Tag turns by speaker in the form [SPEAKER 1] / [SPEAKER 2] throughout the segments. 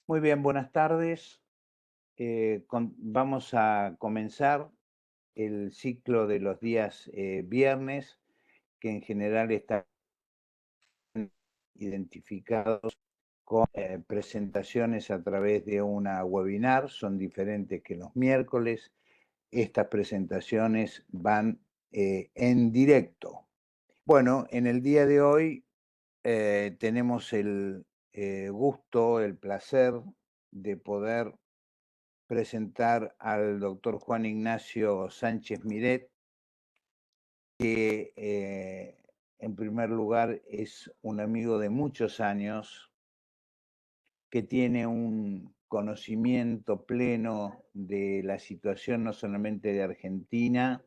[SPEAKER 1] Muy bien, buenas tardes. Vamos a comenzar el ciclo de los días viernes, que en general están identificados con presentaciones a través de una webinar, son diferentes que los miércoles. Estas presentaciones van en directo. Bueno, en el día de hoy tenemos el gusto, el placer de poder presentar al doctor Juan Ignacio Sánchez Miret, que en primer lugar es un amigo de muchos años, que tiene un conocimiento pleno de la situación no solamente de Argentina,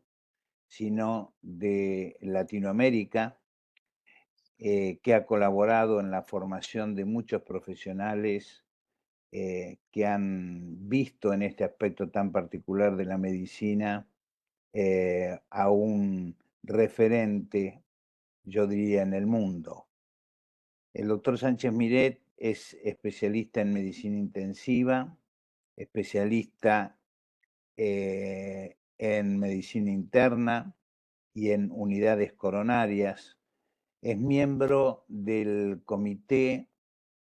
[SPEAKER 1] sino de Latinoamérica, que ha colaborado en la formación de muchos profesionales que han visto en este aspecto tan particular de la medicina a un referente, yo diría, en el mundo. El doctor Sánchez Miret es especialista en medicina intensiva, especialista en medicina interna y en unidades coronarias. Es miembro del comité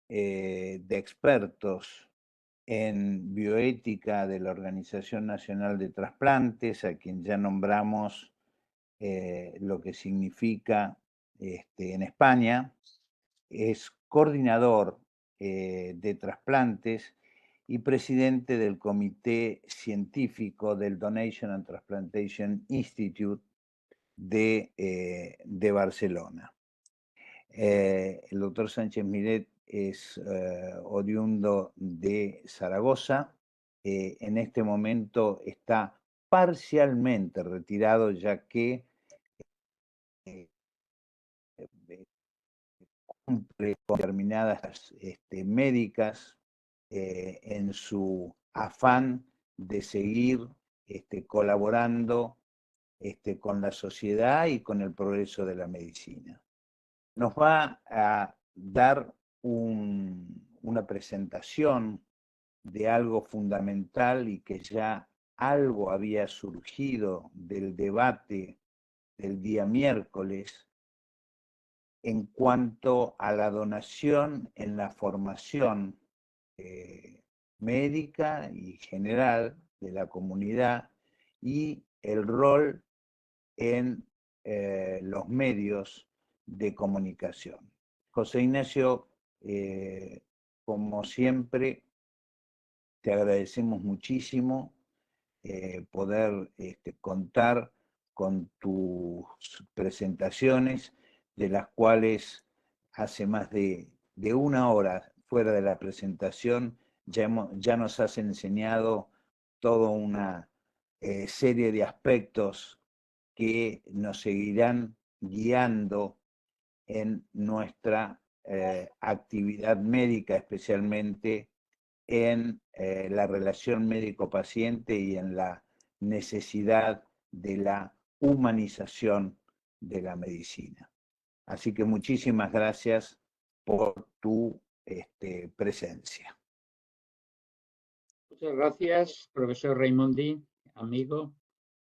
[SPEAKER 1] de expertos en bioética de la Organización Nacional de Trasplantes, a quien ya nombramos lo que significa en España. Es coordinador de trasplantes y presidente del comité científico del Donation and Transplantation Institute de Barcelona. El doctor Sánchez Miret es oriundo de Zaragoza. En este momento está parcialmente retirado, ya que eh, eh, cumple con determinadas médicas en su afán de seguir colaborando con la sociedad y con el progreso de la medicina. Nos va a dar una presentación de algo fundamental y que ya algo había surgido del debate del día miércoles en cuanto a la donación en la formación médica y general de la comunidad y el rol en los medios de comunicación. José Ignacio, como siempre, te agradecemos muchísimo poder contar con tus presentaciones, de las cuales hace más de una hora fuera de la presentación ya nos has enseñado toda una serie de aspectos que nos seguirán guiando en nuestra actividad médica, especialmente en la relación médico-paciente y en la necesidad de la humanización de la medicina. Así que muchísimas gracias por tu presencia.
[SPEAKER 2] Muchas gracias, profesor Raimondi, amigo,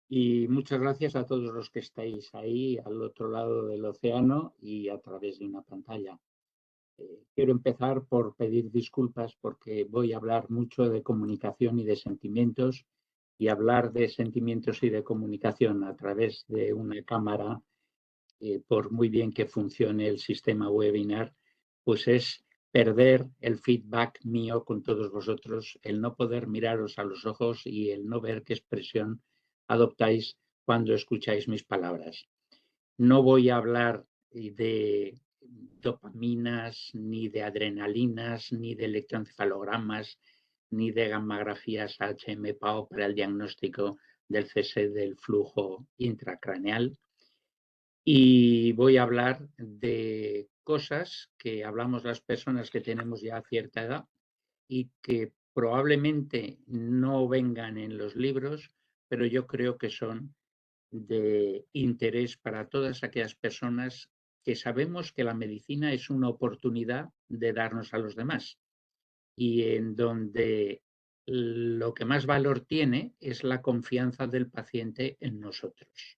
[SPEAKER 2] y muchas gracias a todos los que estáis ahí al otro lado del océano y a través de una pantalla. Quiero empezar por pedir disculpas porque voy a hablar mucho de comunicación y de sentimientos, y hablar de sentimientos y de comunicación a través de una cámara, por muy bien que funcione el sistema webinar, pues es perder el feedback mío con todos vosotros, el no poder miraros a los ojos y el no ver qué expresión adoptáis cuando escucháis mis palabras. No voy a hablar de dopaminas, ni de adrenalinas, ni de electroencefalogramas, ni de gammagrafías HMPAO para el diagnóstico del cese del flujo intracraneal. Y voy a hablar de cosas que hablamos las personas que tenemos ya cierta edad y que probablemente no vengan en los libros, pero yo creo que son de interés para todas aquellas personas que sabemos que la medicina es una oportunidad de darnos a los demás. y en donde lo que más valor tiene es la confianza del paciente en nosotros,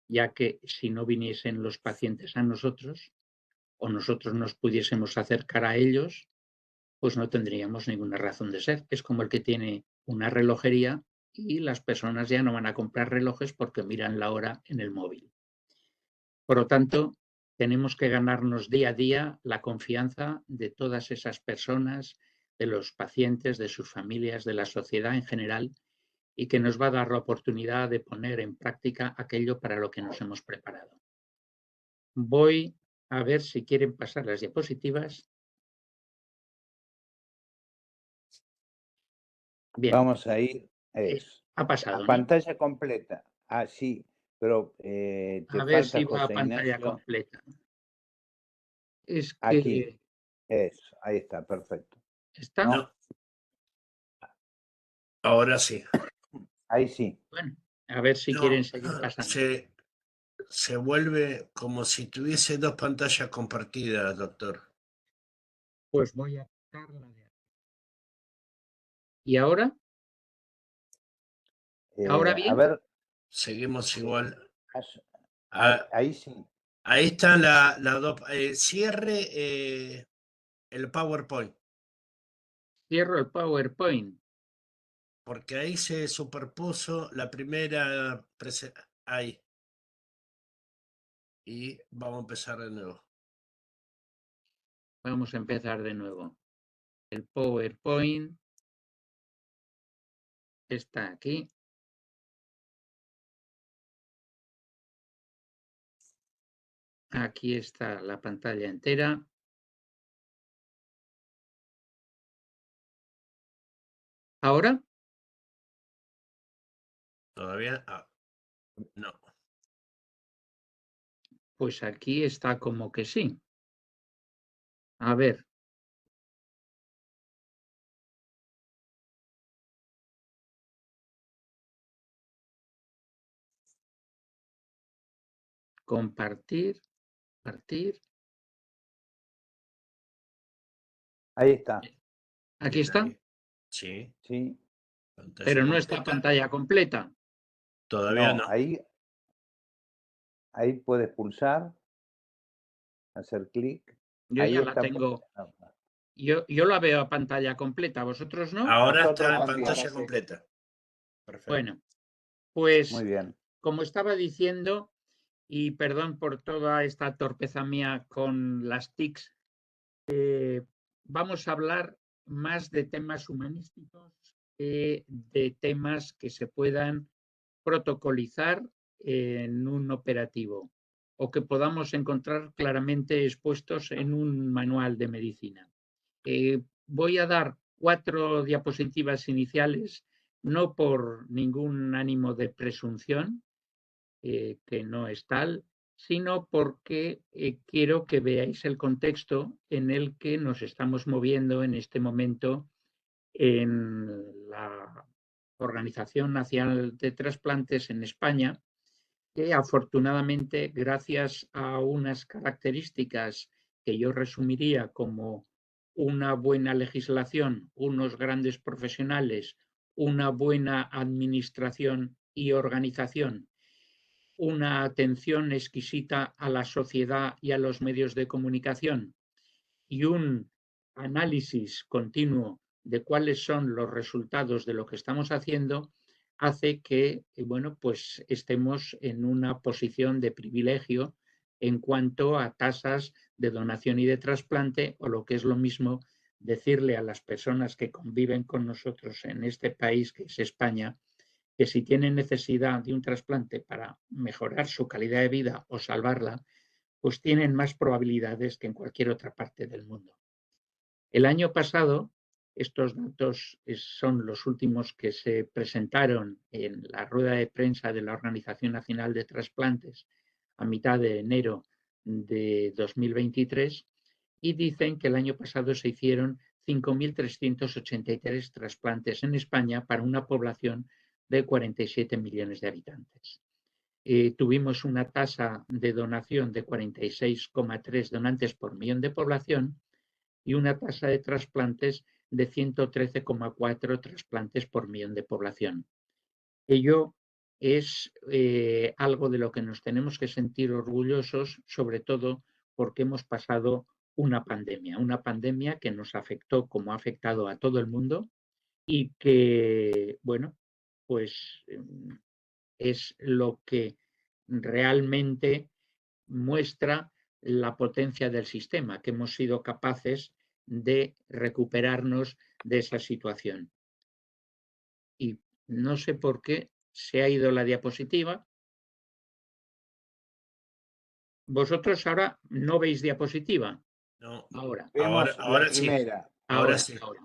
[SPEAKER 2] ya que si no viniesen los pacientes a nosotros o nosotros nos pudiésemos acercar a ellos, pues no tendríamos ninguna razón de ser. Es como el que tiene una relojería y las personas ya no van a comprar relojes porque miran la hora en el móvil. Por lo tanto, tenemos que ganarnos día a día la confianza de todas esas personas, de los pacientes, de sus familias, de la sociedad en general, y que nos va a dar la oportunidad de poner en práctica aquello para lo que nos hemos preparado. Voy a ver si quieren pasar las diapositivas. Bien,
[SPEAKER 1] Vamos a ir,
[SPEAKER 2] ha pasado,
[SPEAKER 1] a
[SPEAKER 2] ¿no?
[SPEAKER 1] pantalla completa. Ah, sí, pero te
[SPEAKER 2] A ver
[SPEAKER 1] falta
[SPEAKER 2] si va a
[SPEAKER 1] José
[SPEAKER 2] pantalla
[SPEAKER 1] Ignacio.
[SPEAKER 2] completa. Es
[SPEAKER 1] Aquí,
[SPEAKER 2] que
[SPEAKER 1] ahí está, perfecto.
[SPEAKER 2] está.
[SPEAKER 1] ¿No?
[SPEAKER 3] No, ahora sí.
[SPEAKER 1] Ahí sí.
[SPEAKER 2] Bueno, a ver si
[SPEAKER 3] No,
[SPEAKER 2] quieren seguir pasando.
[SPEAKER 3] se vuelve como si tuviese dos pantallas compartidas, doctor.
[SPEAKER 2] Pues voy a quitarla de aquí. ¿Y ahora? ¿Ahora
[SPEAKER 1] A
[SPEAKER 2] bien?
[SPEAKER 1] ver,
[SPEAKER 3] Seguimos
[SPEAKER 1] Sí.
[SPEAKER 3] igual.
[SPEAKER 1] ahí, ahí sí.
[SPEAKER 3] Ahí están las dos. Cierre el PowerPoint,
[SPEAKER 2] Cierro el PowerPoint.
[SPEAKER 3] porque ahí se superpuso la primera ahí. Y vamos a empezar de nuevo.
[SPEAKER 2] Vamos a empezar de nuevo. El PowerPoint está aquí. Aquí está la pantalla entera. ¿Ahora?
[SPEAKER 3] ¿Todavía? No.
[SPEAKER 2] Pues aquí está como que sí. A ver. Compartir, compartir.
[SPEAKER 1] Ahí está.
[SPEAKER 2] Aquí
[SPEAKER 3] Bien,
[SPEAKER 2] está,
[SPEAKER 3] ahí. Sí.
[SPEAKER 1] Sí.
[SPEAKER 3] Pantalla
[SPEAKER 2] pero no
[SPEAKER 3] completa.
[SPEAKER 2] está pantalla completa.
[SPEAKER 3] Todavía
[SPEAKER 1] No,
[SPEAKER 3] no.
[SPEAKER 1] ahí puedes pulsar, hacer clic.
[SPEAKER 2] Yo
[SPEAKER 1] Ahí
[SPEAKER 2] ya la
[SPEAKER 1] está.
[SPEAKER 2] tengo. Yo la veo a pantalla completa, ¿vosotros no?
[SPEAKER 3] Ahora
[SPEAKER 1] Nosotros
[SPEAKER 3] está en
[SPEAKER 1] también.
[SPEAKER 3] pantalla completa. Perfecto.
[SPEAKER 2] Bueno, pues
[SPEAKER 1] Muy bien.
[SPEAKER 2] como estaba diciendo, y perdón por toda esta torpeza mía con las TICs, vamos a hablar más de temas humanísticos que de temas que se puedan protocolizar en un operativo o que podamos encontrar claramente expuestos en un manual de medicina. Voy a dar 4 diapositivas iniciales, no por ningún ánimo de presunción, que no es tal, sino porque quiero que veáis el contexto en el que nos estamos moviendo en este momento en la Organización Nacional de Trasplantes en España, que afortunadamente, gracias a unas características que yo resumiría como una buena legislación, unos grandes profesionales, una buena administración y organización, una atención exquisita a la sociedad y a los medios de comunicación y un análisis continuo de cuáles son los resultados de lo que estamos haciendo, hace que, bueno, pues estemos en una posición de privilegio en cuanto a tasas de donación y de trasplante, o lo que es lo mismo, decirle a las personas que conviven con nosotros en este país, que es España, que si tienen necesidad de un trasplante para mejorar su calidad de vida o salvarla, pues tienen más probabilidades que en cualquier otra parte del mundo. El año pasado, estos datos son los últimos que se presentaron en la rueda de prensa de la Organización Nacional de Trasplantes a mitad de enero de 2023, y dicen que el año pasado se hicieron 5.383 trasplantes en España para una población de 47 millones de habitantes. Tuvimos una tasa de donación de 46,3 donantes por millón de población y una tasa de trasplantes de 113,4 trasplantes por millón de población. Ello es algo de lo que nos tenemos que sentir orgullosos, sobre todo porque hemos pasado una pandemia que nos afectó como ha afectado a todo el mundo y que, bueno, pues es lo que realmente muestra la potencia del sistema, que hemos sido capaces de recuperarnos de esa situación. Y no sé por qué se ha ido la diapositiva. Vosotros ahora no veis diapositiva.
[SPEAKER 3] No,
[SPEAKER 2] Ahora,
[SPEAKER 1] Vemos la
[SPEAKER 3] ahora sí,
[SPEAKER 1] primera.
[SPEAKER 3] ahora sí.
[SPEAKER 2] ahora.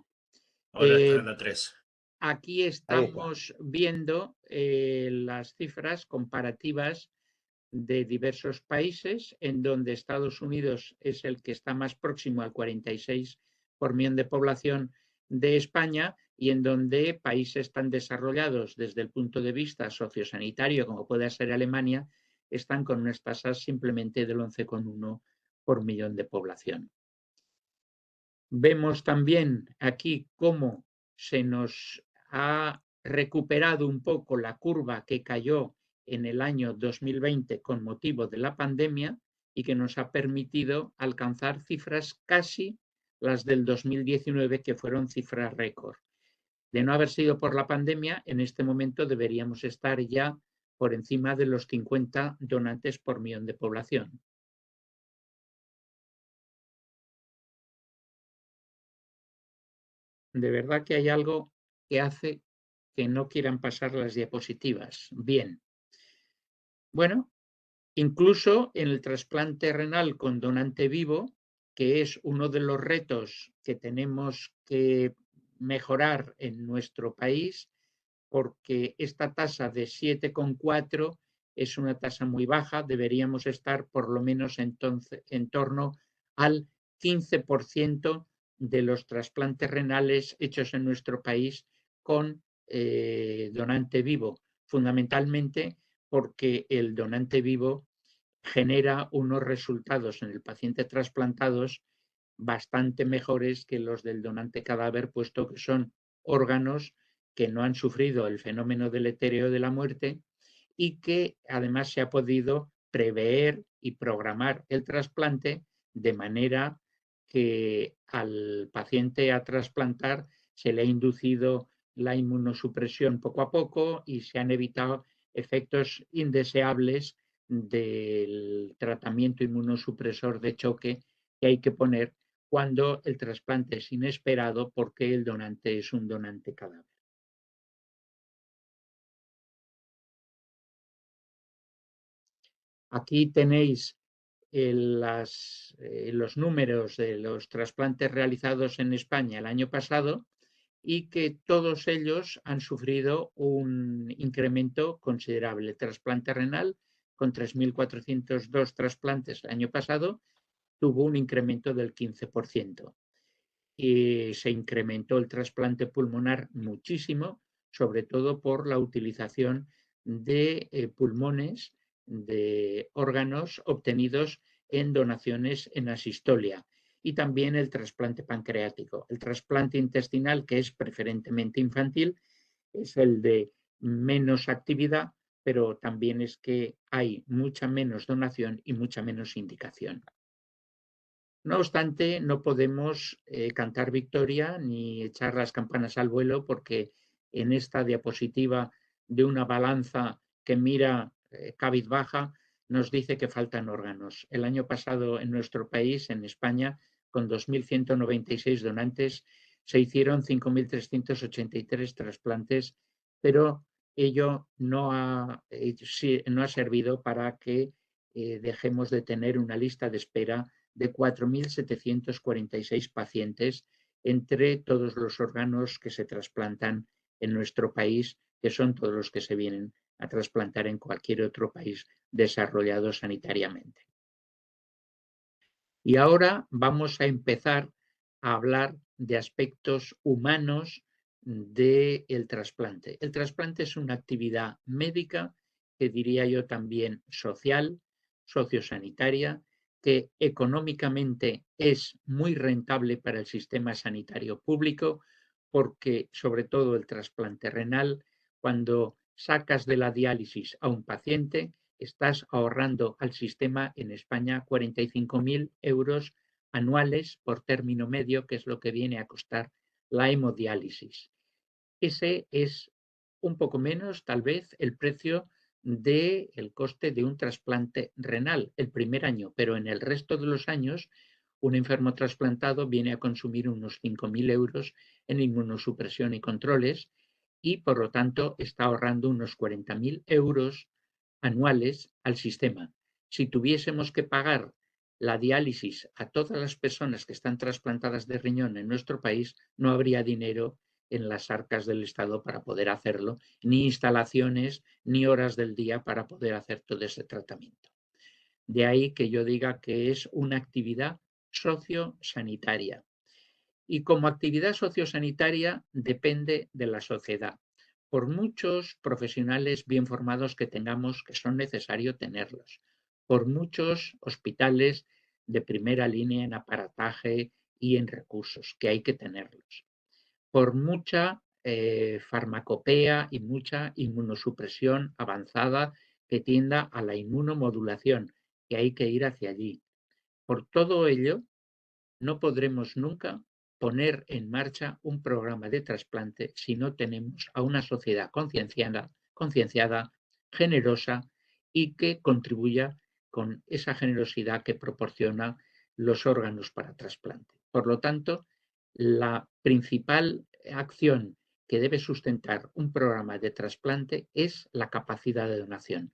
[SPEAKER 3] Ahora está la 3.
[SPEAKER 2] Aquí
[SPEAKER 1] Ahí está.
[SPEAKER 2] estamos viendo las cifras comparativas de diversos países, en donde Estados Unidos es el que está más próximo al 46 por millón de población de España, y en donde países tan desarrollados desde el punto de vista sociosanitario como puede ser Alemania están con unas tasas simplemente del 11,1 por millón de población. Vemos también aquí cómo se nos ha recuperado un poco la curva que cayó en el año 2020 con motivo de la pandemia y que nos ha permitido alcanzar cifras casi las del 2019, que fueron cifras récord. De no haber sido por la pandemia, en este momento deberíamos estar ya por encima de los 50 donantes por millón de población. De verdad que hay algo que hace que no quieran pasar las diapositivas. Bien. Bueno, incluso en el trasplante renal con donante vivo, que es uno de los retos que tenemos que mejorar en nuestro país, porque esta tasa de 7,4 es una tasa muy baja, deberíamos estar por lo menos entonces en torno al 15% de los trasplantes renales hechos en nuestro país con donante vivo, fundamentalmente porque el donante vivo genera unos resultados en el paciente trasplantados bastante mejores que los del donante cadáver, puesto que son órganos que no han sufrido el fenómeno deletéreo de la muerte y que además se ha podido prever y programar el trasplante de manera que al paciente a trasplantar se le ha inducido la inmunosupresión poco a poco y se han evitado efectos indeseables del tratamiento inmunosupresor de choque que hay que poner cuando el trasplante es inesperado porque el donante es un donante cadáver. Aquí tenéis los números de los trasplantes realizados en España el año pasado y que todos ellos han sufrido un incremento considerable. El trasplante renal, con 3.402 trasplantes el año pasado, tuvo un incremento del 15%. Y se incrementó el trasplante pulmonar muchísimo, sobre todo por la utilización de pulmones, de órganos obtenidos en donaciones en asistolia, y también el trasplante pancreático. El trasplante intestinal, que es preferentemente infantil, es el de menos actividad, pero también es que hay mucha menos donación y mucha menos indicación. No obstante, no podemos cantar victoria ni echar las campanas al vuelo, porque en esta diapositiva de una balanza que mira cabizbaja nos dice que faltan órganos. El año pasado en nuestro país, en España, con 2.196 donantes, se hicieron 5.383 trasplantes, pero ello no ha servido para que dejemos de tener una lista de espera de 4.746 pacientes entre todos los órganos que se trasplantan en nuestro país, que son todos los que se vienen a trasplantar en cualquier otro país desarrollado sanitariamente. Y ahora vamos a empezar a hablar de aspectos humanos del trasplante. El trasplante es una actividad médica, que diría yo también social, sociosanitaria, que económicamente es muy rentable para el sistema sanitario público, porque sobre todo el trasplante renal, cuando sacas de la diálisis a un paciente, estás ahorrando al sistema en España 45.000 euros anuales por término medio, que es lo que viene a costar la hemodiálisis. Ese es un poco menos, tal vez, el precio del coste de un trasplante renal el primer año, pero en el resto de los años un enfermo trasplantado viene a consumir unos 5.000 euros en inmunosupresión y controles y, por lo tanto, está ahorrando unos 40.000 euros anuales al sistema. Si tuviésemos que pagar la diálisis a todas las personas que están trasplantadas de riñón en nuestro país, no habría dinero en las arcas del Estado para poder hacerlo, ni instalaciones, ni horas del día para poder hacer todo ese tratamiento. De ahí que yo diga que es una actividad sociosanitaria. Y como actividad sociosanitaria depende de la sociedad. Por muchos profesionales bien formados que tengamos, que son necesarios tenerlos, por muchos hospitales de primera línea en aparataje y en recursos, que hay que tenerlos, por mucha farmacopea y mucha inmunosupresión avanzada que tienda a la inmunomodulación, que hay que ir hacia allí. Por todo ello, no podremos nunca poner en marcha un programa de trasplante si no tenemos a una sociedad concienciada, generosa y que contribuya con esa generosidad que proporciona los órganos para trasplante. Por lo tanto, la principal acción que debe sustentar un programa de trasplante es la capacidad de donación.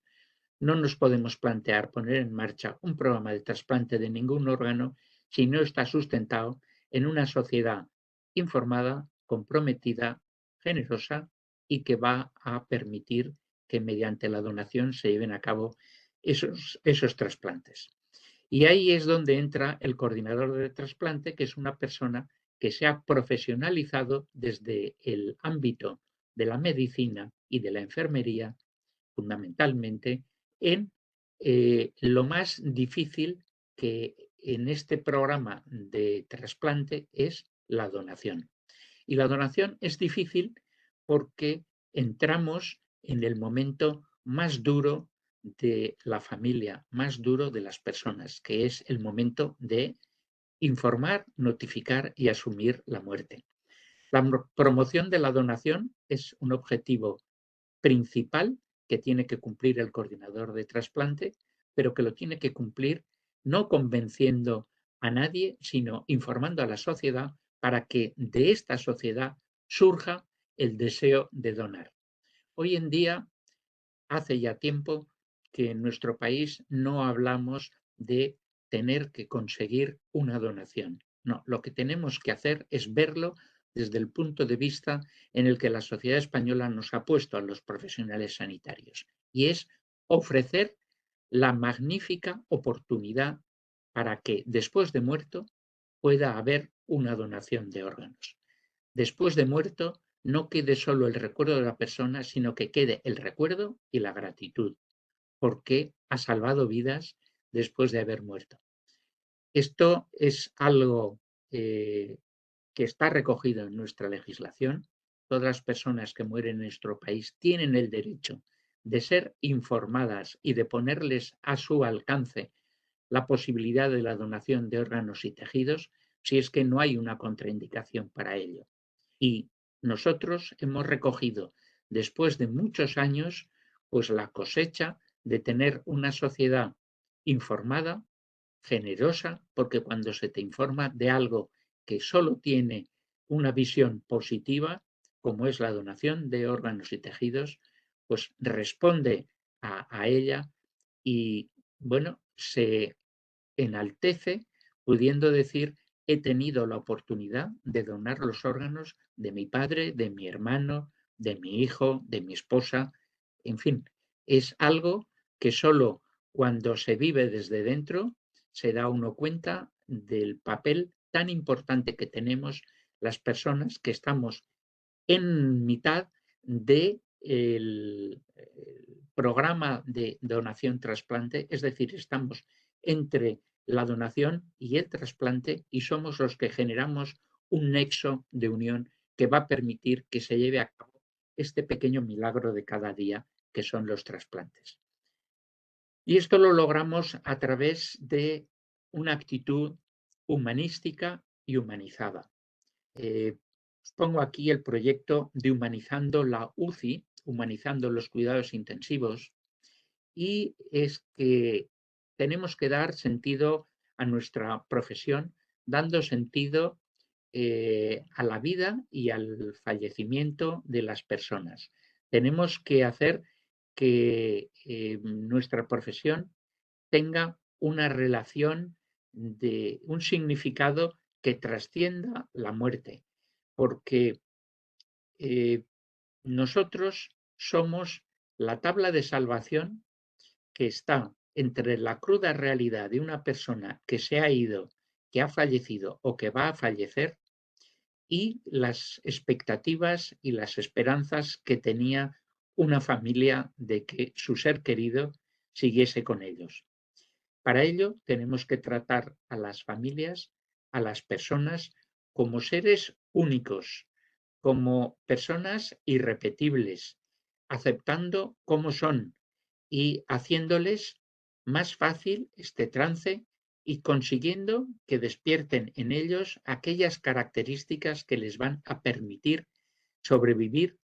[SPEAKER 2] No nos podemos plantear poner en marcha un programa de trasplante de ningún órgano si no está sustentado en una sociedad informada, comprometida, generosa y que va a permitir que mediante la donación se lleven a cabo esos trasplantes. Y ahí es donde entra el coordinador de trasplante, que es una persona que se ha profesionalizado desde el ámbito de la medicina y de la enfermería, fundamentalmente, en lo más difícil que en este programa de trasplante es la donación. Y la donación es difícil porque entramos en el momento más duro de la familia, más duro de las personas, que es el momento de informar, notificar y asumir la muerte. La promoción de la donación es un objetivo principal que tiene que cumplir el coordinador de trasplante, pero que lo tiene que cumplir no convenciendo a nadie, sino informando a la sociedad para que de esta sociedad surja el deseo de donar. Hoy en día, hace ya tiempo que en nuestro país no hablamos de tener que conseguir una donación. No, lo que tenemos que hacer es verlo desde el punto de vista en el que la sociedad española nos ha puesto a los profesionales sanitarios, y es ofrecer la magnífica oportunidad para que después de muerto pueda haber una donación de órganos. Después de muerto no quede solo el recuerdo de la persona, sino que quede el recuerdo y la gratitud, porque ha salvado vidas después de haber muerto. Esto es algo que está recogido en nuestra legislación. Todas las personas que mueren en nuestro país tienen el derecho de ser informadas y de ponerles a su alcance la posibilidad de la donación de órganos y tejidos si es que no hay una contraindicación para ello. Y nosotros hemos recogido, después de muchos años, pues la cosecha de tener una sociedad informada, generosa, porque cuando se te informa de algo que solo tiene una visión positiva, como es la donación de órganos y tejidos, pues responde a ella y, bueno, se enaltece pudiendo decir: he tenido la oportunidad de donar los órganos de mi padre, de mi hermano, de mi hijo, de mi esposa. En fin, es algo que solo cuando se vive desde dentro se da uno cuenta del papel tan importante que tenemos las personas que estamos en mitad del programa de donación trasplante, es decir, estamos entre la donación y el trasplante, y somos los que generamos un nexo de unión que va a permitir que se lleve a cabo este pequeño milagro de cada día que son los trasplantes. Y esto lo logramos a través de una actitud humanística y humanizada. Os pongo aquí el proyecto de Humanizando la UCI, Humanizando los Cuidados Intensivos, y es que tenemos que dar sentido a nuestra profesión, dando sentido a la vida y al fallecimiento de las personas. Tenemos que hacer que nuestra profesión tenga una relación de un significado que trascienda la muerte, porque nosotros somos la tabla de salvación que está entre la cruda realidad de una persona que se ha ido, que ha fallecido o que va a fallecer, y las expectativas y las esperanzas que tenía una familia de que su ser querido siguiese con ellos. Para ello tenemos que tratar a las familias, a las personas, como seres únicos, como personas irrepetibles, aceptando cómo son y haciéndoles más fácil este trance y consiguiendo que despierten en ellos aquellas características que les van a permitir sobrevivir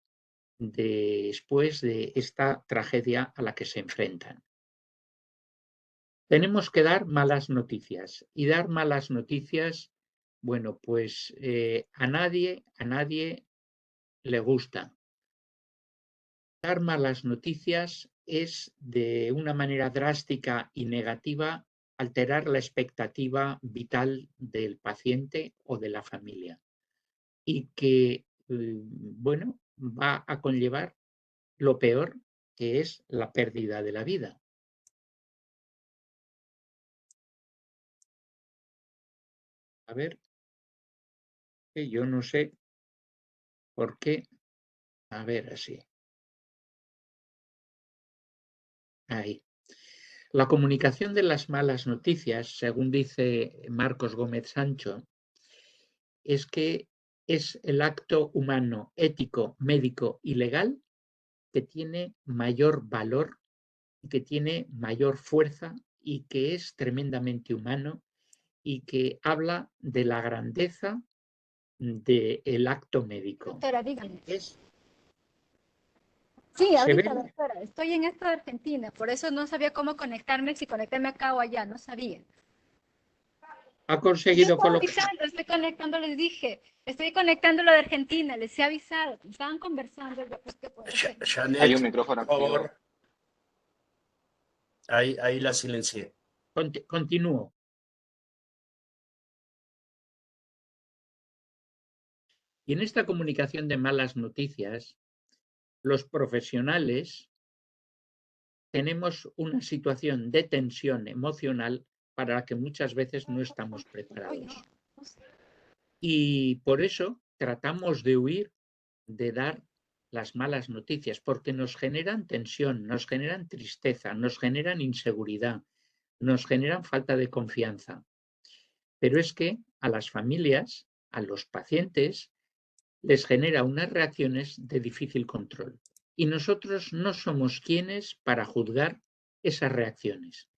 [SPEAKER 2] después de esta tragedia a la que se enfrentan. Tenemos que dar malas noticias y dar malas noticias, bueno, pues a nadie le gusta. Dar malas noticias es de una manera drástica y negativa alterar la expectativa vital del paciente o de la familia y que, bueno, va a conllevar lo peor, que es la pérdida de la vida. A ver, que yo no sé por qué. A ver, así. Ahí. La comunicación de las malas noticias, según dice Marcos Gómez Sancho, es que es el acto humano, ético, médico y legal que tiene mayor valor, que tiene mayor fuerza y que es tremendamente humano y que habla de la grandeza del acto médico.
[SPEAKER 4] Doctora, dígame.
[SPEAKER 2] Es,
[SPEAKER 4] Sí,
[SPEAKER 2] se
[SPEAKER 4] ahorita,
[SPEAKER 2] ve,
[SPEAKER 4] doctora, estoy en esto de Argentina, por eso no sabía cómo conectarme, si conectarme acá o allá, no sabía.
[SPEAKER 2] ha
[SPEAKER 4] Yo
[SPEAKER 2] conseguido
[SPEAKER 4] estaba
[SPEAKER 2] colocar.
[SPEAKER 4] avisando, estoy conectando, les dije, estoy conectando lo de Argentina, les he avisado, estaban conversando, yo pues qué puedo hacer.
[SPEAKER 3] Janet,
[SPEAKER 5] Hay un micrófono
[SPEAKER 3] por
[SPEAKER 5] activo.
[SPEAKER 3] favor. Ahí la silencié.
[SPEAKER 2] Continúo. Y en esta comunicación de malas noticias, los profesionales tenemos una situación de tensión emocional para la que muchas veces no estamos preparados. Y por eso tratamos de huir de dar las malas noticias, porque nos generan tensión, nos generan tristeza, nos generan inseguridad, nos generan falta de confianza. Pero es que a las familias, a los pacientes, les genera unas reacciones de difícil control. Y nosotros no somos quienes para juzgar esas reacciones,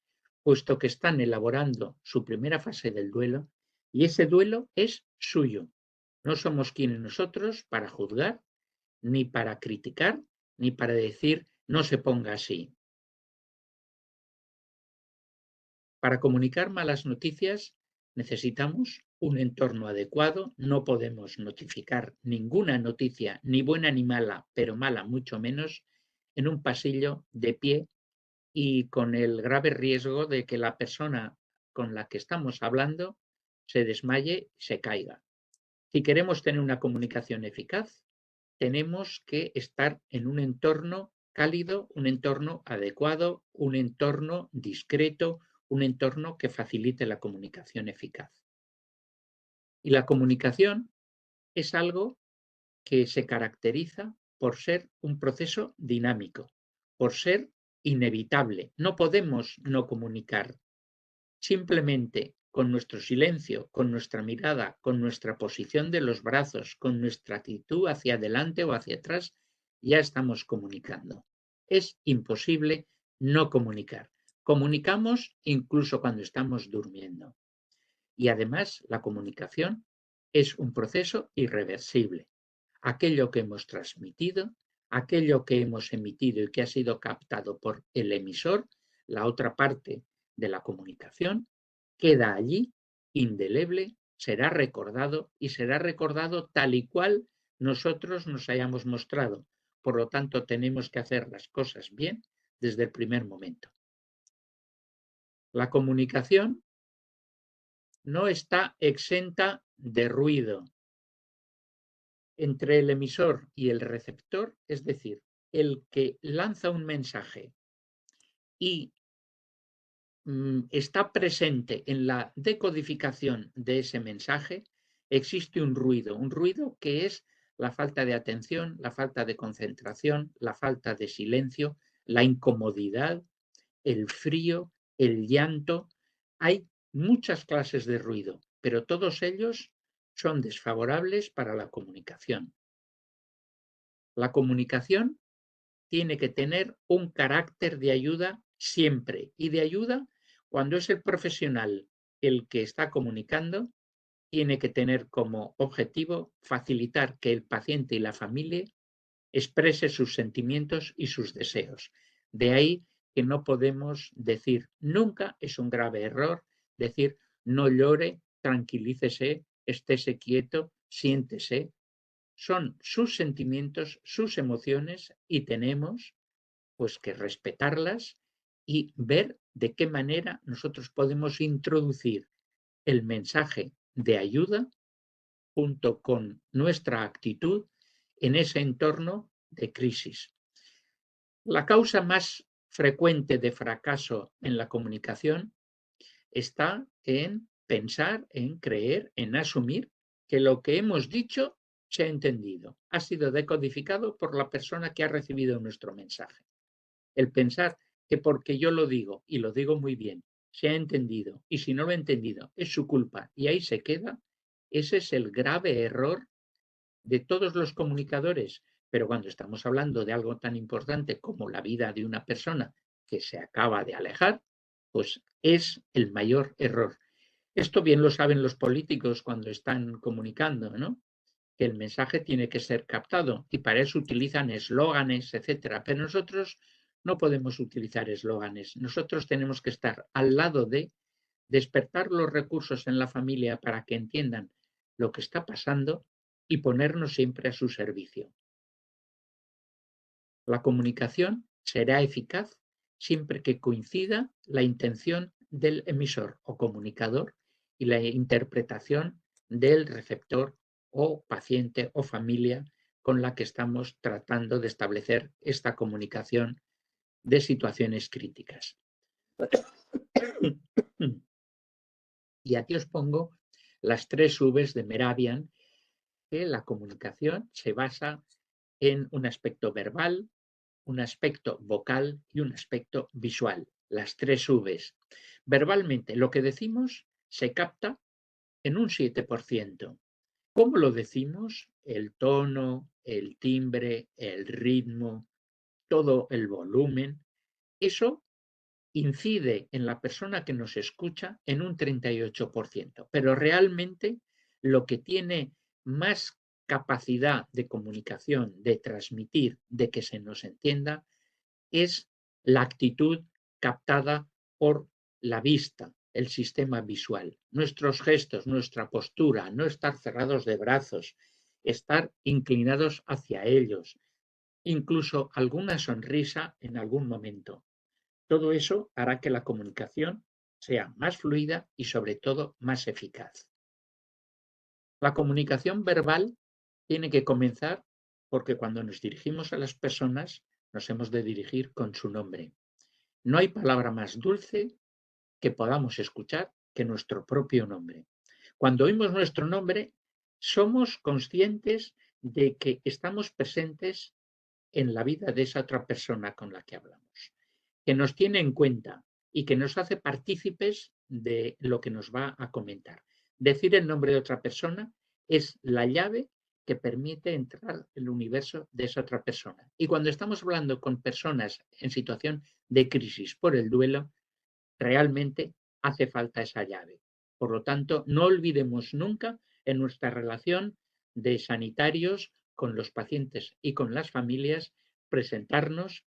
[SPEAKER 2] puesto que están elaborando su primera fase del duelo y ese duelo es suyo. No somos quienes nosotros para juzgar, ni para criticar, ni para decir no se ponga así. Para comunicar malas noticias necesitamos un entorno adecuado, no podemos notificar ninguna noticia, ni buena ni mala, pero mala mucho menos, en un pasillo de pie y con el grave riesgo de que la persona con la que estamos hablando se desmaye y se caiga. Si queremos tener una comunicación eficaz, tenemos que estar en un entorno cálido, un entorno adecuado, un entorno discreto, un entorno que facilite la comunicación eficaz. Y la comunicación es algo que se caracteriza por ser un proceso dinámico, por ser inevitable. No podemos no comunicar. simplemente con nuestro silencio, con nuestra mirada, con nuestra posición de los brazos, con nuestra actitud hacia adelante o hacia atrás, ya estamos comunicando. Es imposible no comunicar. Comunicamos incluso cuando estamos durmiendo. Y además, la comunicación es un proceso irreversible. Aquello que hemos transmitido, aquello que hemos emitido y que ha sido captado por el emisor, la otra parte de la comunicación, queda allí, indeleble, será recordado y será recordado tal y cual nosotros nos hayamos mostrado. Por lo tanto, tenemos que hacer las cosas bien desde el primer momento. La comunicación no está exenta de ruido entre el emisor y el receptor, es decir, el que lanza un mensaje y está presente en la decodificación de ese mensaje, existe un ruido que es la falta de atención, la falta de concentración, la falta de silencio, la incomodidad, el frío, el llanto. Hay muchas clases de ruido, pero todos ellos son desfavorables para la comunicación. La comunicación tiene que tener un carácter de ayuda siempre, y de ayuda cuando es el profesional el que está comunicando, tiene que tener como objetivo facilitar que el paciente y la familia exprese sus sentimientos y sus deseos. De ahí que no podemos decir nunca, es un grave error, decir no llore, tranquilícese, estése quieto, siéntese. Son sus sentimientos, sus emociones y tenemos pues que respetarlas y ver de qué manera nosotros podemos introducir el mensaje de ayuda junto con nuestra actitud en ese entorno de crisis. La causa más frecuente de fracaso en la comunicación está en pensar, en creer, en asumir que lo que hemos dicho se ha entendido, ha sido decodificado por la persona que ha recibido nuestro mensaje. El pensar que porque yo lo digo, y lo digo muy bien, se ha entendido, y si no lo he entendido, es su culpa, y ahí se queda, ese es el grave error de todos los comunicadores. Pero cuando estamos hablando de algo tan importante como la vida de una persona que se acaba de alejar, pues es el mayor error. Esto bien lo saben los políticos cuando están comunicando, ¿no? Que el mensaje tiene que ser captado y para eso utilizan eslóganes, etcétera. Pero nosotros no podemos utilizar eslóganes. Nosotros tenemos que estar al lado de despertar los recursos en la familia para que entiendan lo que está pasando y ponernos siempre a su servicio. La comunicación será eficaz siempre que coincida la intención del emisor o comunicador y la interpretación del receptor o paciente o familia con la que estamos tratando de establecer esta comunicación de situaciones críticas. Y aquí os pongo las 3 Vs de Mehrabian, que la comunicación se basa en un aspecto verbal, un aspecto vocal y un aspecto visual, las 3 Vs. Verbalmente, lo que decimos se capta en un 7%. ¿Cómo lo decimos? El tono, el timbre, el ritmo, todo el volumen. Eso incide en la persona que nos escucha en un 38%, pero realmente lo que tiene más capacidad de comunicación, de transmitir, de que se nos entienda, es la actitud captada por la vista, el sistema visual, nuestros gestos, nuestra postura, no estar cerrados de brazos, estar inclinados hacia ellos, incluso alguna sonrisa en algún momento. Todo eso hará que la comunicación sea más fluida y sobre todo más eficaz. La comunicación verbal tiene que comenzar porque cuando nos dirigimos a las personas nos hemos de dirigir con su nombre. No hay palabra más dulce que podamos escuchar que nuestro propio nombre. Cuando oímos nuestro nombre, somos conscientes de que estamos presentes en la vida de esa otra persona con la que hablamos, que nos tiene en cuenta, y que nos hace partícipes de lo que nos va a comentar. Decir el nombre de otra persona es la llave que permite entrar en el universo de esa otra persona. Y cuando estamos hablando con personas en situación de crisis por el duelo, realmente hace falta esa llave. Por lo tanto, no olvidemos nunca en nuestra relación de sanitarios con los pacientes y con las familias, presentarnos,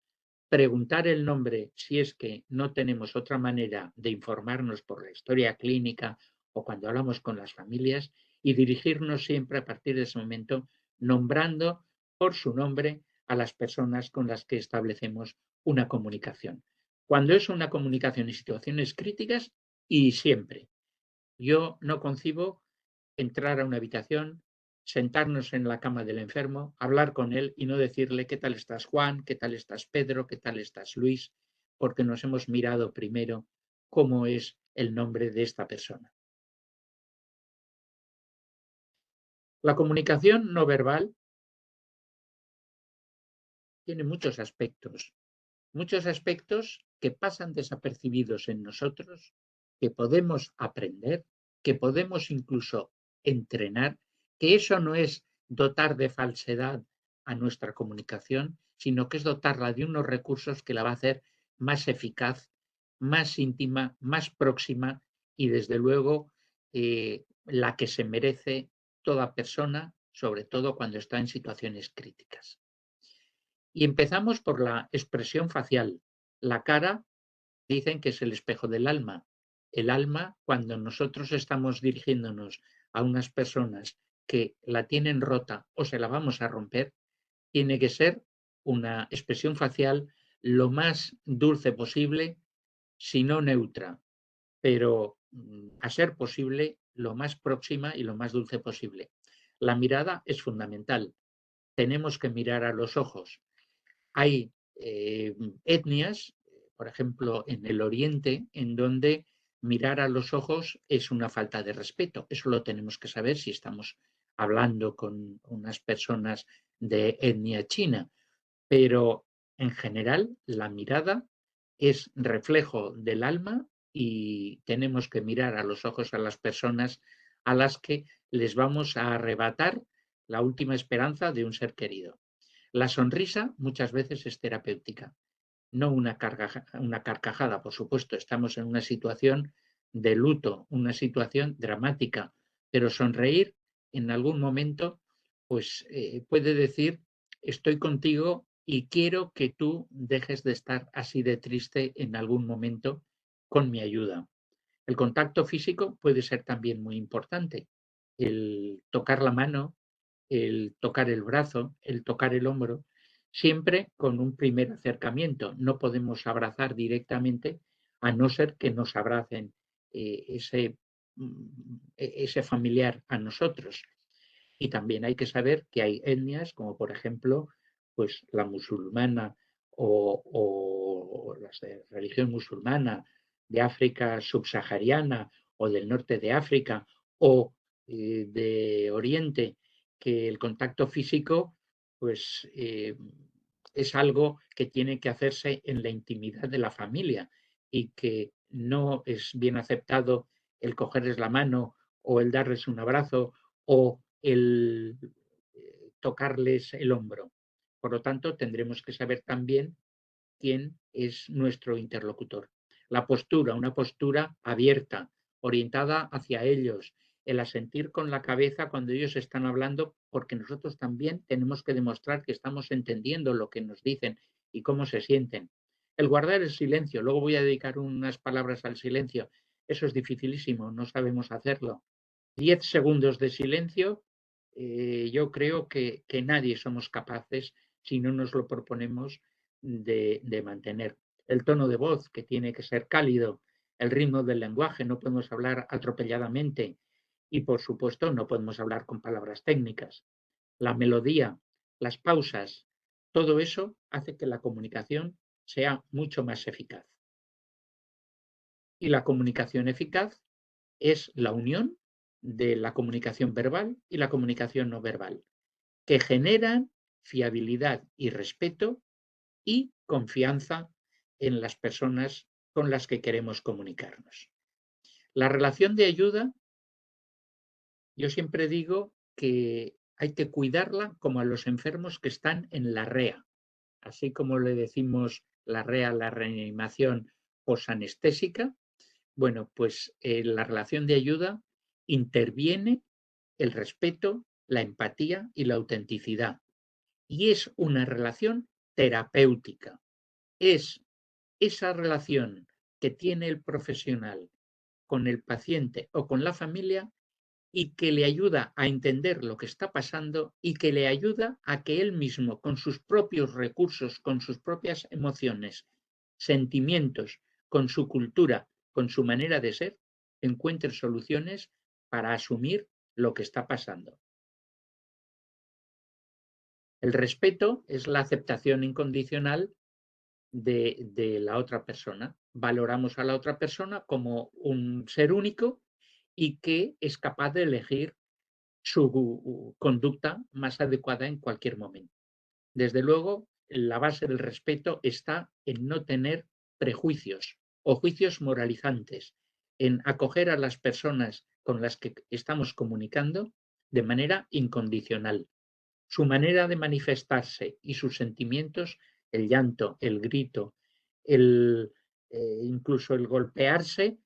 [SPEAKER 2] preguntar el nombre si es que no tenemos otra manera de informarnos por la historia clínica o cuando hablamos con las familias, y dirigirnos siempre a partir de ese momento nombrando por su nombre a las personas con las que establecemos una comunicación. Cuando es una comunicación en situaciones críticas, y siempre. Yo no concibo entrar a una habitación, sentarnos en la cama del enfermo, hablar con él y no decirle qué tal estás Juan, qué tal estás Pedro, qué tal estás Luis, porque nos hemos mirado primero cómo es el nombre de esta persona. La comunicación no verbal tiene muchos aspectos que pasan desapercibidos en nosotros, que podemos aprender, que podemos incluso entrenar, que eso no es dotar de falsedad a nuestra comunicación, sino que es dotarla de unos recursos que la va a hacer más eficaz, más íntima, más próxima y desde luego la que se merece toda persona, sobre todo cuando está en situaciones críticas. Y empezamos por la expresión facial. La cara dicen que es el espejo del alma. El alma, cuando nosotros estamos dirigiéndonos a unas personas que la tienen rota o se la vamos a romper, tiene que ser una expresión facial lo más dulce posible, si no neutra, pero a ser posible lo más próxima y lo más dulce posible. La mirada es fundamental. Tenemos que mirar a los ojos. Hay etnias, por ejemplo, en el Oriente, en donde mirar a los ojos es una falta de respeto. Eso lo tenemos que saber si estamos hablando con unas personas de etnia china. Pero en general, la mirada es reflejo del alma y tenemos que mirar a los ojos a las personas a las que les vamos a arrebatar la última esperanza de un ser querido. La sonrisa muchas veces es terapéutica, no una carcajada, por supuesto. Estamos en una situación de luto, una situación dramática, pero sonreír en algún momento pues puede decir estoy contigo y quiero que tú dejes de estar así de triste en algún momento con mi ayuda. El contacto físico puede ser también muy importante. El tocar la mano, el tocar el brazo, el tocar el hombro, siempre con un primer acercamiento. No podemos abrazar directamente a no ser que nos abracen ese familiar a nosotros. Y también hay que saber que hay etnias, como por ejemplo, pues la musulmana o las de religión musulmana de África subsahariana o del norte de África o de Oriente, que el contacto físico pues es algo que tiene que hacerse en la intimidad de la familia y que no es bien aceptado el cogerles la mano o el darles un abrazo o el tocarles el hombro. Por lo tanto, tendremos que saber también quién es nuestro interlocutor. La postura, una postura abierta, orientada hacia ellos, el asentir con la cabeza cuando ellos están hablando, porque nosotros también tenemos que demostrar que estamos entendiendo lo que nos dicen y cómo se sienten. El guardar el silencio, luego voy a dedicar unas palabras al silencio, eso es dificilísimo, no sabemos hacerlo. 10 segundos de silencio, yo creo que nadie somos capaces, si no nos lo proponemos, de mantener. El tono de voz, que tiene que ser cálido, el ritmo del lenguaje, no podemos hablar atropelladamente y, por supuesto, no podemos hablar con palabras técnicas. La melodía, las pausas, todo eso hace que la comunicación sea mucho más eficaz. Y la comunicación eficaz es la unión de la comunicación verbal y la comunicación no verbal, que generan fiabilidad y respeto y confianza en las personas con las que queremos comunicarnos. La relación de ayuda, yo siempre digo que hay que cuidarla como a los enfermos que están en la REA, así como le decimos la REA, la reanimación posanestésica. Bueno, pues la relación de ayuda interviene el respeto, la empatía y la autenticidad. Y es una relación terapéutica. Es esa relación que tiene el profesional con el paciente o con la familia y que le ayuda a entender lo que está pasando y que le ayuda a que él mismo, con sus propios recursos, con sus propias emociones, sentimientos, con su cultura, con su manera de ser, encuentre soluciones para asumir lo que está pasando. El respeto es la aceptación incondicional de la otra persona. Valoramos a la otra persona como un ser único y que es capaz de elegir su conducta más adecuada en cualquier momento. Desde luego, la base del respeto está en no tener prejuicios o juicios moralizantes, en acoger a las personas con las que estamos comunicando de manera incondicional. Su manera de manifestarse y sus sentimientos, el llanto, el grito, incluso el golpearse,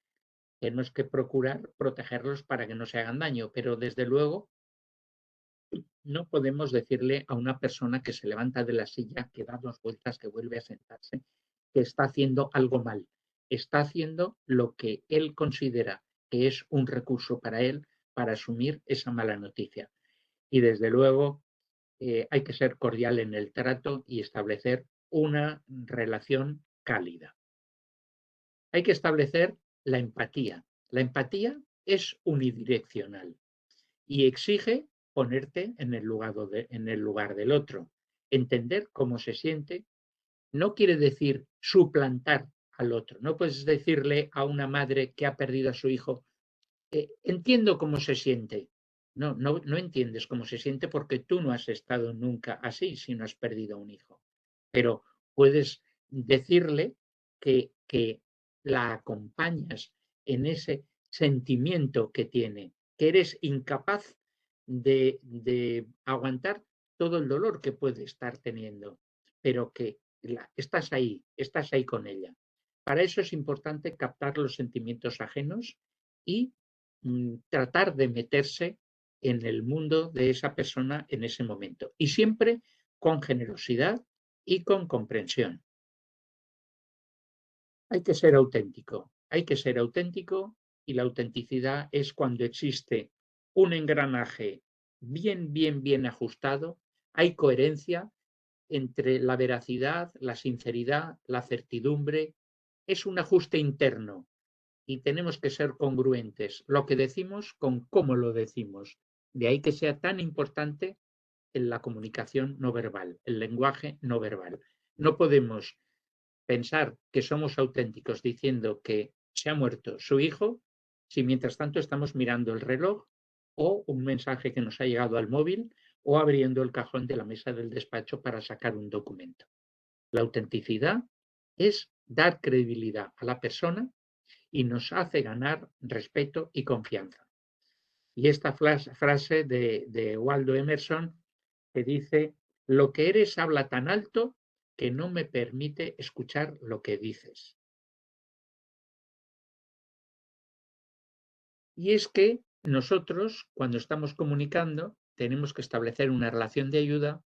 [SPEAKER 2] tenemos que procurar protegerlos para que no se hagan daño, pero desde luego no podemos decirle a una persona que se levanta de la silla, que da 2 vueltas, que vuelve a sentarse, que está haciendo algo mal. Está haciendo lo que él considera que es un recurso para él para asumir esa mala noticia. Y desde luego hay que ser cordial en el trato y establecer una relación cálida. Hay que establecer la empatía. La empatía es unidireccional y exige ponerte en el lugar del otro. Entender cómo se siente no quiere decir suplantar al otro. No puedes decirle a una madre que ha perdido a su hijo, entiendo cómo se siente. No entiendes cómo se siente porque tú no has estado nunca así si no has perdido a un hijo. Pero puedes decirle que la acompañas en ese sentimiento que tiene, que eres incapaz de aguantar todo el dolor que puede estar teniendo, pero que estás ahí con ella. Para eso es importante captar los sentimientos ajenos y tratar de meterse en el mundo de esa persona en ese momento. Y siempre con generosidad y con comprensión. Hay que ser auténtico y la autenticidad es cuando existe un engranaje bien ajustado, hay coherencia entre la veracidad, la sinceridad, la certidumbre, es un ajuste interno y tenemos que ser congruentes lo que decimos con cómo lo decimos. De ahí que sea tan importante en la comunicación no verbal, el lenguaje no verbal. No podemos pensar que somos auténticos diciendo que se ha muerto su hijo si mientras tanto estamos mirando el reloj o un mensaje que nos ha llegado al móvil o abriendo el cajón de la mesa del despacho para sacar un documento. La autenticidad es dar credibilidad a la persona y nos hace ganar respeto y confianza. Y esta frase de Waldo Emerson que dice, lo que eres habla tan alto que no me permite escuchar lo que dices. Y es que nosotros, cuando estamos comunicando, tenemos que establecer una relación de ayuda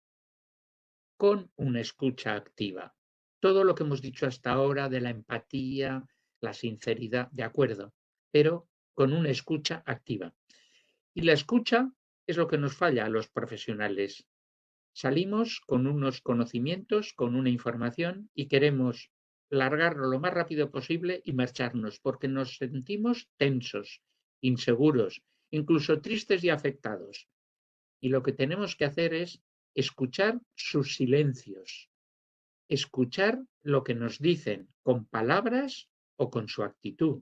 [SPEAKER 2] con una escucha activa. Todo lo que hemos dicho hasta ahora de la empatía, la sinceridad, de acuerdo, pero con una escucha activa. Y la escucha es lo que nos falla a los profesionales. Salimos con unos conocimientos, con una información y queremos largarlo lo más rápido posible y marcharnos porque nos sentimos tensos, inseguros, incluso tristes y afectados. Y lo que tenemos que hacer es escuchar sus silencios, escuchar lo que nos dicen con palabras o con su actitud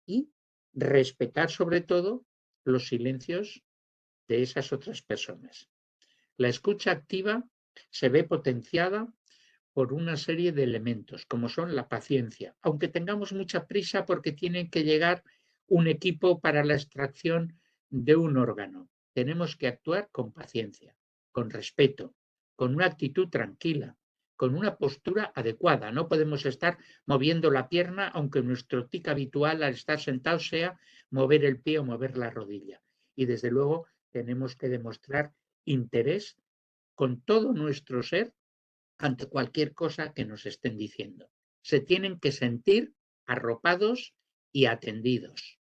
[SPEAKER 2] y respetar sobre todo los silencios de esas otras personas. La escucha activa se ve potenciada por una serie de elementos, como son la paciencia, aunque tengamos mucha prisa porque tiene que llegar un equipo para la extracción de un órgano. Tenemos que actuar con paciencia, con respeto, con una actitud tranquila, con una postura adecuada. No podemos estar moviendo la pierna, aunque nuestro tic habitual al estar sentado sea mover el pie o mover la rodilla. Y desde luego tenemos que demostrar interés con todo nuestro ser ante cualquier cosa que nos estén diciendo. Se tienen que sentir arropados y atendidos.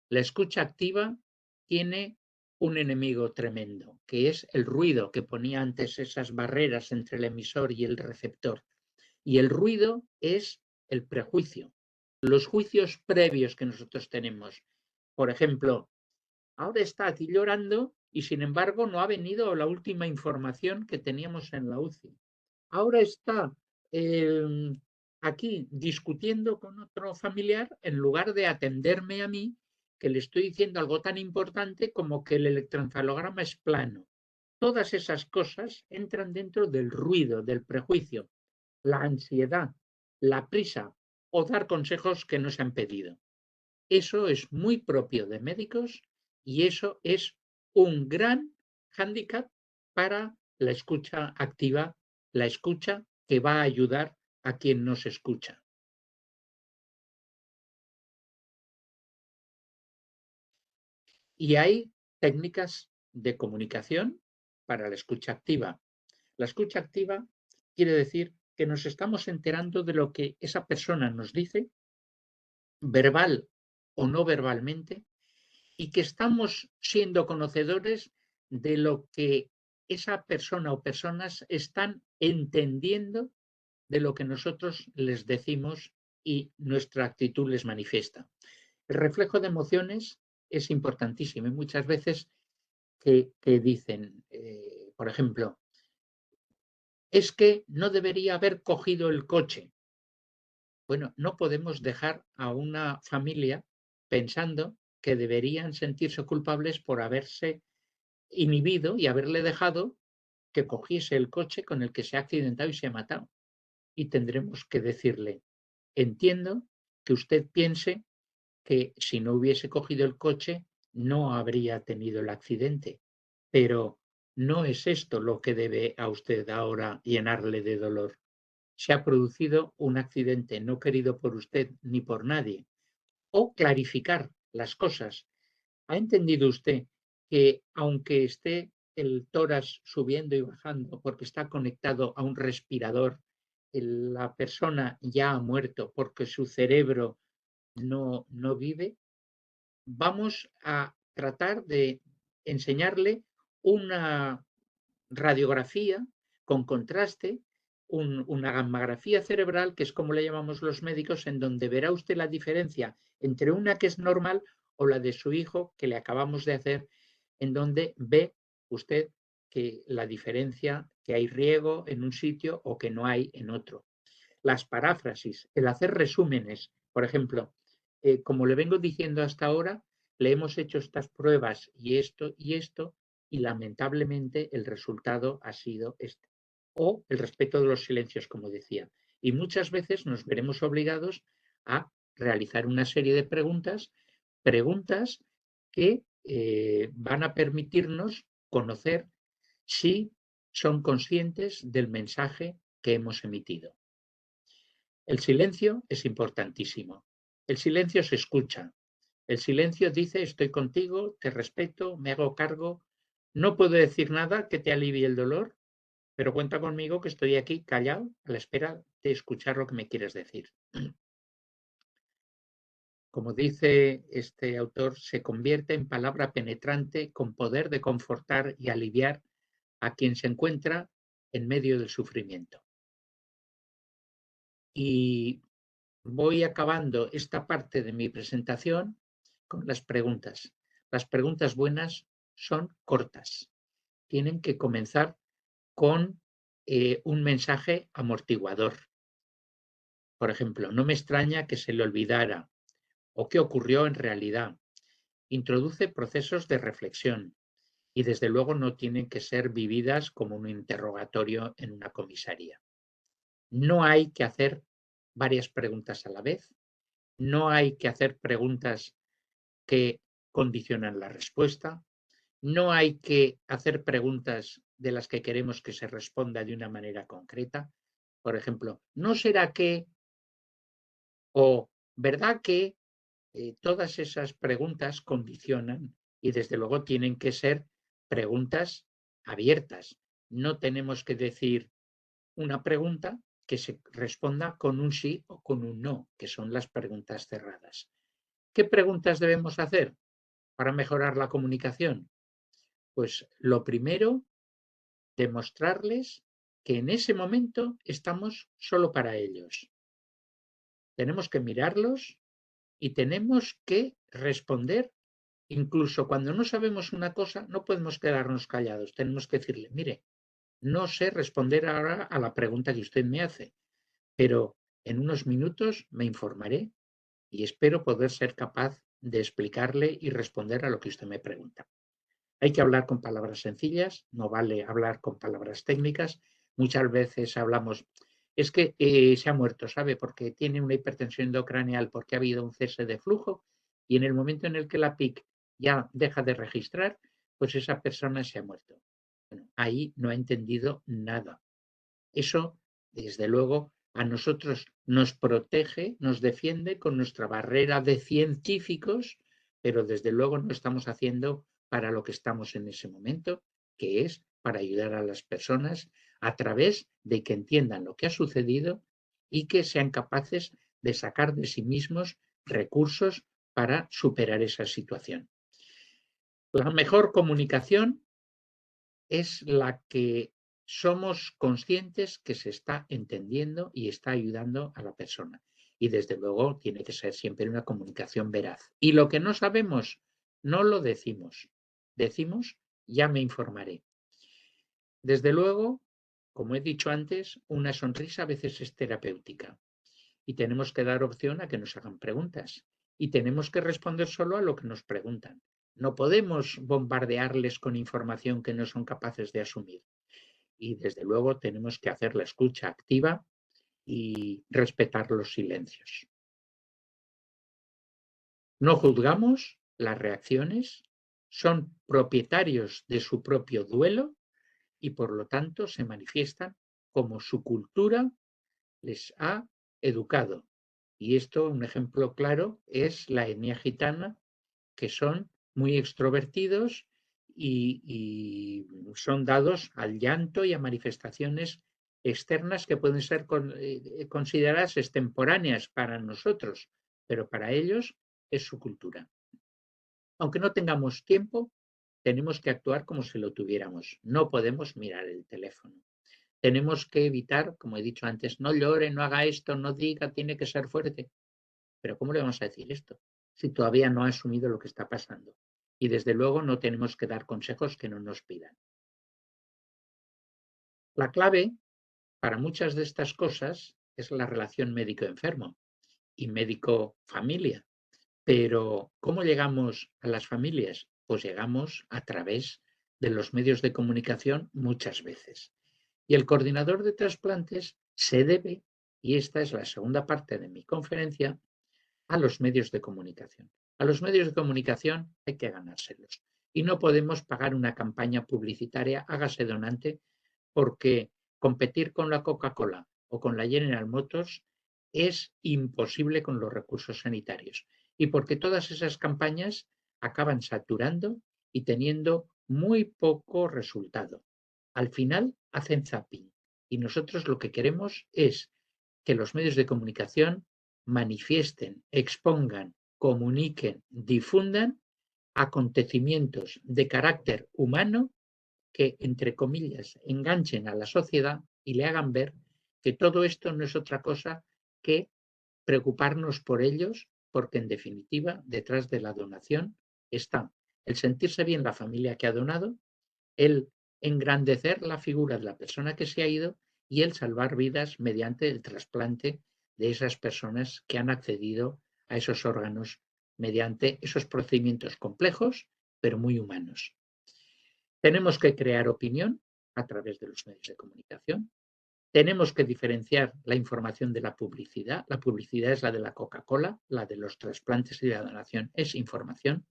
[SPEAKER 2] La escucha activa tiene un enemigo tremendo, que es el ruido que ponía antes esas barreras entre el emisor y el receptor. Y el ruido es el prejuicio, los juicios previos que nosotros tenemos. Por ejemplo, ahora está aquí llorando y sin embargo no ha venido la última información que teníamos en la UCI. Ahora está aquí discutiendo con otro familiar en lugar de atenderme a mí, que le estoy diciendo algo tan importante como que el electroencefalograma es plano. Todas esas cosas entran dentro del ruido, del prejuicio, la ansiedad, la prisa o dar consejos que no se han pedido. Eso es muy propio de médicos y eso es un gran hándicap para la escucha activa, la escucha que va a ayudar a quien nos escucha. Y hay técnicas de comunicación para la escucha activa. La escucha activa quiere decir que nos estamos enterando de lo que esa persona nos dice, verbal o no verbalmente, y que estamos siendo conocedores de lo que esa persona o personas están entendiendo de lo que nosotros les decimos y nuestra actitud les manifiesta. El reflejo de emociones es importantísimo y muchas veces que dicen, por ejemplo, es que no debería haber cogido el coche. Bueno, no podemos dejar a una familia pensando que deberían sentirse culpables por haberse inhibido y haberle dejado que cogiese el coche con el que se ha accidentado y se ha matado. Y tendremos que decirle, entiendo que usted piense que si no hubiese cogido el coche no habría tenido el accidente, pero no es esto lo que debe a usted ahora llenarle de dolor. Se ha producido un accidente no querido por usted ni por nadie. O clarificar las cosas. ¿Ha entendido usted que aunque esté el tórax subiendo y bajando porque está conectado a un respirador, la persona ya ha muerto porque su cerebro no vive? Vamos a tratar de enseñarle una radiografía con contraste, una gammagrafía cerebral, que es como le llamamos los médicos, en donde verá usted la diferencia entre una que es normal o la de su hijo que le acabamos de hacer, en donde ve usted que la diferencia, que hay riego en un sitio o que no hay en otro. Las paráfrasis, el hacer resúmenes, por ejemplo, como le vengo diciendo hasta ahora, le hemos hecho estas pruebas y esto, y lamentablemente el resultado ha sido este. O el respeto de los silencios, como decía. Y muchas veces nos veremos obligados a realizar una serie de preguntas que van a permitirnos conocer si son conscientes del mensaje que hemos emitido. El silencio es importantísimo. El silencio se escucha. El silencio dice estoy contigo, te respeto, me hago cargo. No puedo decir nada que te alivie el dolor, pero cuenta conmigo que estoy aquí callado a la espera de escuchar lo que me quieres decir. Como dice este autor, se convierte en palabra penetrante con poder de confortar y aliviar a quien se encuentra en medio del sufrimiento. Y voy acabando esta parte de mi presentación con las preguntas. Las preguntas buenas son cortas. Tienen que comenzar con un mensaje amortiguador. Por ejemplo, no me extraña que se le olvidara o qué ocurrió en realidad. Introduce procesos de reflexión y desde luego no tienen que ser vividas como un interrogatorio en una comisaría. No hay que hacer varias preguntas a la vez, no hay que hacer preguntas que condicionan la respuesta, no hay que hacer preguntas de las que queremos que se responda de una manera concreta. Por ejemplo, ¿no será que? O ¿verdad que? Todas esas preguntas condicionan y desde luego tienen que ser preguntas abiertas. No tenemos que decir una pregunta que se responda con un sí o con un no, que son las preguntas cerradas. ¿Qué preguntas debemos hacer para mejorar la comunicación? Pues lo primero, demostrarles que en ese momento estamos solo para ellos. Tenemos que mirarlos y tenemos que responder. Incluso cuando no sabemos una cosa, no podemos quedarnos callados. Tenemos que decirle, mire, no sé responder ahora a la pregunta que usted me hace, pero en unos minutos me informaré y espero poder ser capaz de explicarle y responder a lo que usted me pregunta. Hay que hablar con palabras sencillas, no vale hablar con palabras técnicas. Muchas veces hablamos, es que se ha muerto, ¿sabe? Porque tiene una hipertensión endocraneal, porque ha habido un cese de flujo y en el momento en el que la PIC ya deja de registrar, pues esa persona se ha muerto. Bueno, ahí no ha entendido nada. Eso, desde luego, a nosotros nos protege, nos defiende con nuestra barrera de científicos, pero desde luego no estamos haciendo para lo que estamos en ese momento, que es para ayudar a las personas a través de que entiendan lo que ha sucedido y que sean capaces de sacar de sí mismos recursos para superar esa situación. La mejor comunicación es la que somos conscientes que se está entendiendo y está ayudando a la persona. Y desde luego tiene que ser siempre una comunicación veraz. Y lo que no sabemos, no lo decimos. Decimos, ya me informaré. Desde luego, como he dicho antes, una sonrisa a veces es terapéutica. Y tenemos que dar opción a que nos hagan preguntas. Y tenemos que responder solo a lo que nos preguntan. No podemos bombardearles con información que no son capaces de asumir. Y desde luego tenemos que hacer la escucha activa y respetar los silencios. No juzgamos las reacciones, son propietarios de su propio duelo y por lo tanto se manifiestan como su cultura les ha educado. Y esto, un ejemplo claro, es la etnia gitana, que son muy extrovertidos y son dados al llanto y a manifestaciones externas que pueden ser consideradas extemporáneas para nosotros, pero para ellos es su cultura. Aunque no tengamos tiempo, tenemos que actuar como si lo tuviéramos. No podemos mirar el teléfono. Tenemos que evitar, como he dicho antes, no llore, no haga esto, no diga, tiene que ser fuerte. Pero ¿cómo le vamos a decir esto si todavía no ha asumido lo que está pasando? Y desde luego no tenemos que dar consejos que no nos pidan. La clave para muchas de estas cosas es la relación médico-enfermo y médico-familia. Pero ¿cómo llegamos a las familias? Pues llegamos a través de los medios de comunicación muchas veces. Y el coordinador de trasplantes se debe, y esta es la segunda parte de mi conferencia, a los medios de comunicación. A los medios de comunicación hay que ganárselos. Y no podemos pagar una campaña publicitaria, hágase donante, porque competir con la Coca-Cola o con la General Motors es imposible con los recursos sanitarios. Y porque todas esas campañas acaban saturando y teniendo muy poco resultado. Al final hacen zapping. Y nosotros lo que queremos es que los medios de comunicación manifiesten, expongan, comuniquen, difundan acontecimientos de carácter humano que, entre comillas, enganchen a la sociedad y le hagan ver que todo esto no es otra cosa que preocuparnos por ellos, porque en definitiva, detrás de la donación está el sentirse bien la familia que ha donado, el engrandecer la figura de la persona que se ha ido y el salvar vidas mediante el trasplante de esas personas que han accedido a esos órganos mediante esos procedimientos complejos, pero muy humanos. Tenemos que crear opinión a través de los medios de comunicación. Tenemos que diferenciar la información de la publicidad. La publicidad es la de la Coca-Cola, la de los trasplantes y la donación es información.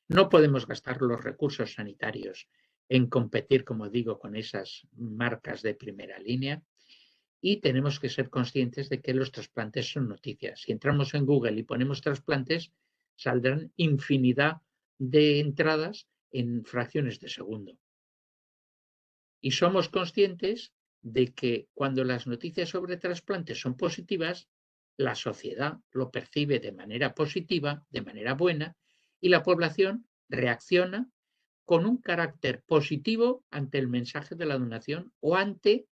[SPEAKER 2] No podemos gastar los recursos sanitarios en competir, como digo, con esas marcas de primera línea. Y tenemos que ser conscientes de que los trasplantes son noticias. Si entramos en Google y ponemos trasplantes, saldrán infinidad de entradas en fracciones de segundo. Y somos conscientes de que cuando las noticias sobre trasplantes son positivas, la sociedad lo percibe de manera positiva, de manera buena, y la población reacciona con un carácter positivo ante el mensaje de la donación o ante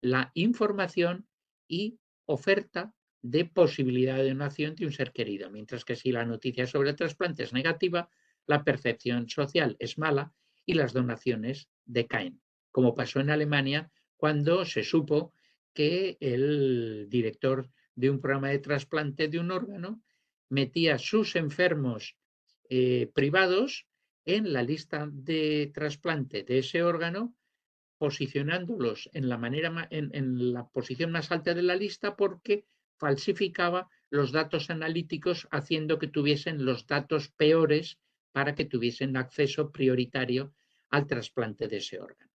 [SPEAKER 2] la información y oferta de posibilidad de donación de un ser querido. Mientras que si la noticia sobre el trasplante es negativa, la percepción social es mala y las donaciones decaen, como pasó en Alemania cuando se supo que el director de un programa de trasplante de un órgano metía sus enfermos privados en la lista de trasplante de ese órgano, posicionándolos en la posición más alta de la lista porque falsificaba los datos analíticos haciendo que tuviesen los datos peores para que tuviesen acceso prioritario al trasplante de ese órgano.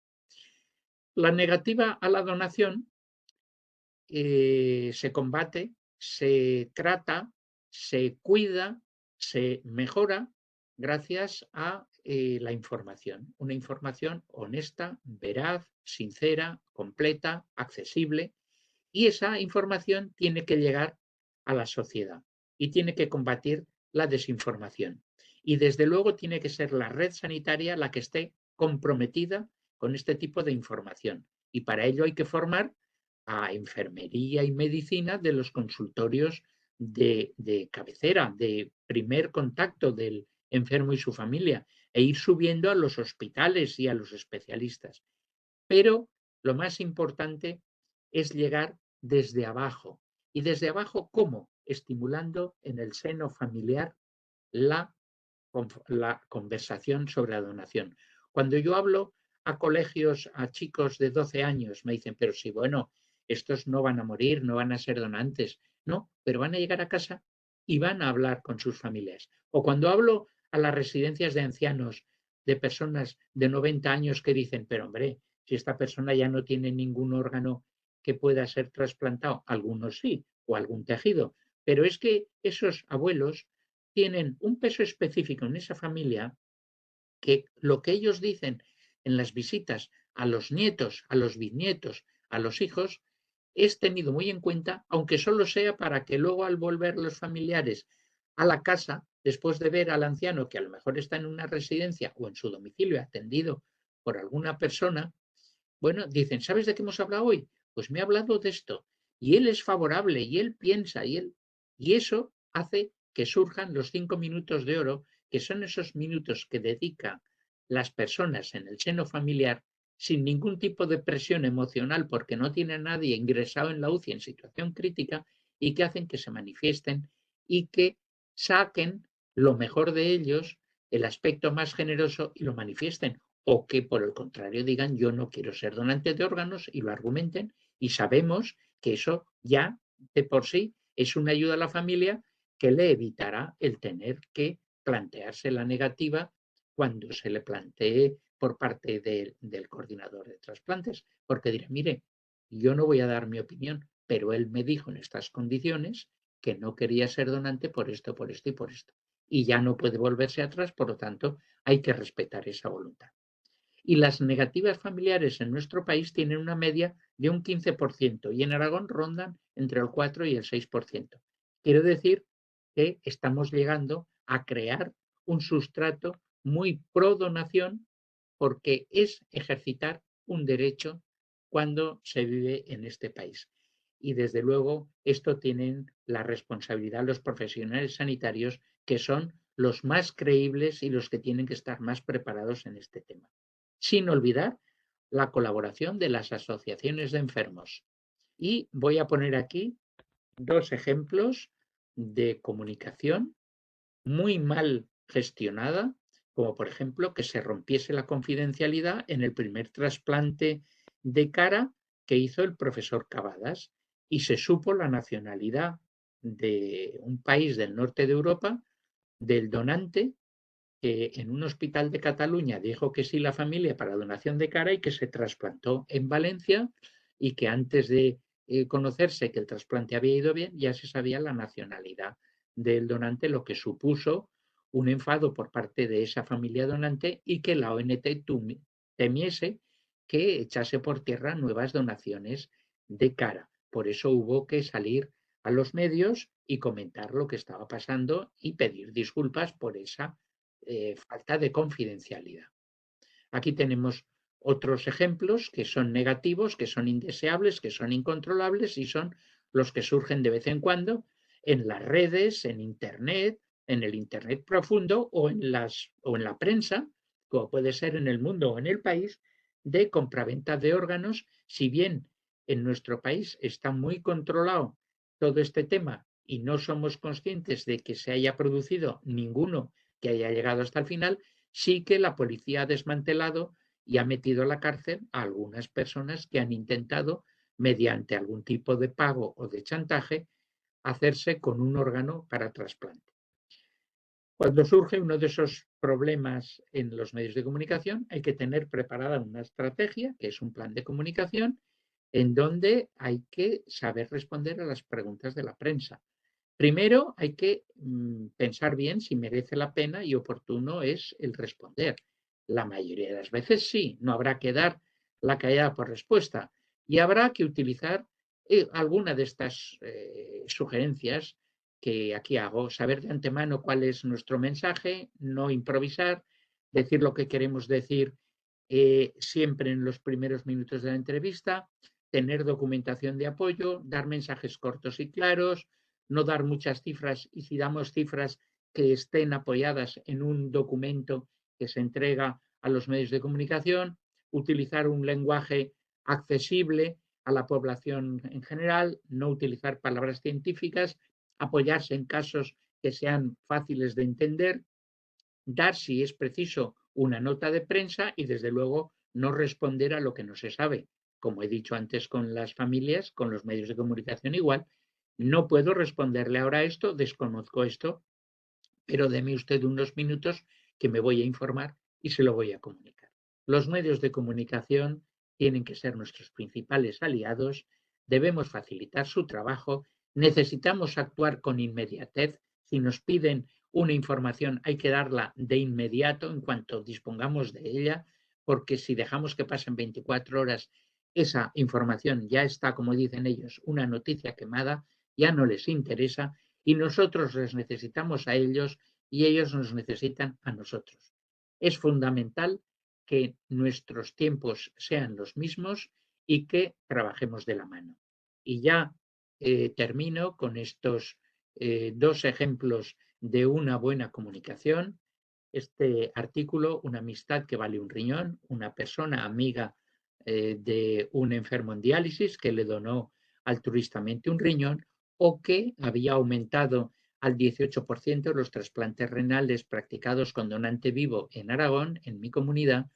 [SPEAKER 2] La negativa a la donación se combate, se trata, se cuida, se mejora gracias a la información. Una información honesta, veraz, sincera, completa, accesible. Y esa información tiene que llegar a la sociedad y tiene que combatir la desinformación. Y desde luego tiene que ser la red sanitaria la que esté comprometida con este tipo de información. Y para ello hay que formar a enfermería y medicina de los consultorios de cabecera, de primer contacto del enfermo y su familia, e ir subiendo a los hospitales y a los especialistas. Pero lo más importante es llegar desde abajo. ¿Y desde abajo cómo? Estimulando en el seno familiar la conversación sobre la donación. Cuando yo hablo a colegios, a chicos de 12 años, me dicen, pero sí, bueno, estos no van a morir, no van a ser donantes. No, pero van a llegar a casa y van a hablar con sus familias. O cuando hablo a las residencias de ancianos, de personas de 90 años que dicen, pero hombre, si esta persona ya no tiene ningún órgano que pueda ser trasplantado, algunos sí, o algún tejido, pero es que esos abuelos tienen un peso específico en esa familia que lo que ellos dicen en las visitas a los nietos, a los bisnietos, a los hijos, es tenido muy en cuenta, aunque solo sea para que luego al volver los familiares a la casa, después de ver al anciano que a lo mejor está en una residencia o en su domicilio atendido por alguna persona, bueno, dicen, ¿sabes de qué hemos hablado hoy? Pues me ha hablado de esto. Y él es favorable, y él piensa, y eso hace que surjan los 5 minutos de oro, que son esos minutos que dedican las personas en el seno familiar sin ningún tipo de presión emocional porque no tiene a nadie ingresado en la UCI en situación crítica y que hacen que se manifiesten y que saquen lo mejor de ellos, el aspecto más generoso y lo manifiesten. O que por el contrario digan yo no quiero ser donante de órganos y lo argumenten y sabemos que eso ya de por sí es una ayuda a la familia que le evitará el tener que plantearse la negativa cuando se le plantee por parte del coordinador de trasplantes, porque dirá, mire, yo no voy a dar mi opinión, pero él me dijo en estas condiciones que no quería ser donante por esto, por esto y por esto. Y ya no puede volverse atrás, por lo tanto, hay que respetar esa voluntad. Y las negativas familiares en nuestro país tienen una media de un 15% y en Aragón rondan entre el 4 y el 6%. Quiero decir que estamos llegando a crear un sustrato muy pro donación porque es ejercitar un derecho cuando se vive en este país. Y desde luego esto tienen la responsabilidad los profesionales sanitarios que son los más creíbles y los que tienen que estar más preparados en este tema. Sin olvidar la colaboración de las asociaciones de enfermos. Y voy a poner aquí 2 ejemplos de comunicación muy mal gestionada, como por ejemplo que se rompiese la confidencialidad en el primer trasplante de cara que hizo el profesor Cavadas y se supo la nacionalidad de un país del norte de Europa, del donante, que en un hospital de Cataluña dijo que sí la familia para donación de cara y que se trasplantó en Valencia y que antes de conocerse que el trasplante había ido bien, ya se sabía la nacionalidad del donante, lo que supuso un enfado por parte de esa familia donante y que la ONT temiese que echase por tierra nuevas donaciones de cara. Por eso hubo que salir a los medios y comentar lo que estaba pasando y pedir disculpas por esa falta de confidencialidad. Aquí tenemos otros ejemplos que son negativos, que son indeseables, que son incontrolables y son los que surgen de vez en cuando en las redes, en Internet, en el Internet profundo o en la prensa, como puede ser en el mundo o en el país, de compraventa de órganos, si bien en nuestro país está muy controlado todo este tema y no somos conscientes de que se haya producido ninguno que haya llegado hasta el final, sí que la policía ha desmantelado y ha metido a la cárcel a algunas personas que han intentado, mediante algún tipo de pago o de chantaje, hacerse con un órgano para trasplante. Cuando surge uno de esos problemas en los medios de comunicación, hay que tener preparada una estrategia, que es un plan de comunicación, en donde hay que saber responder a las preguntas de la prensa. Primero hay que pensar bien si merece la pena y oportuno es el responder. La mayoría de las veces sí, no habrá que dar la callada por respuesta y habrá que utilizar alguna de estas sugerencias que aquí hago, saber de antemano cuál es nuestro mensaje, no improvisar, decir lo que queremos decir siempre en los primeros minutos de la entrevista, tener documentación de apoyo, dar mensajes cortos y claros, no dar muchas cifras y si damos cifras que estén apoyadas en un documento que se entrega a los medios de comunicación, utilizar un lenguaje accesible a la población en general, no utilizar palabras científicas, apoyarse en casos que sean fáciles de entender, dar, si es preciso, una nota de prensa y, desde luego, no responder a lo que no se sabe. Como he dicho antes con las familias, con los medios de comunicación igual, no puedo responderle ahora esto, desconozco esto, pero deme usted unos minutos que me voy a informar y se lo voy a comunicar. Los medios de comunicación tienen que ser nuestros principales aliados, debemos facilitar su trabajo, necesitamos actuar con inmediatez. Si nos piden una información hay que darla de inmediato en cuanto dispongamos de ella, porque si dejamos que pasen 24 horas, esa información ya está, como dicen ellos, una noticia quemada, ya no les interesa y nosotros les necesitamos a ellos y ellos nos necesitan a nosotros. Es fundamental que nuestros tiempos sean los mismos y que trabajemos de la mano. Y ya termino con estos dos ejemplos de una buena comunicación. Este artículo, una amistad que vale un riñón, una persona amiga de un enfermo en diálisis que le donó altruistamente un riñón o que había aumentado al 18% los trasplantes renales practicados con donante vivo en Aragón, en mi comunidad,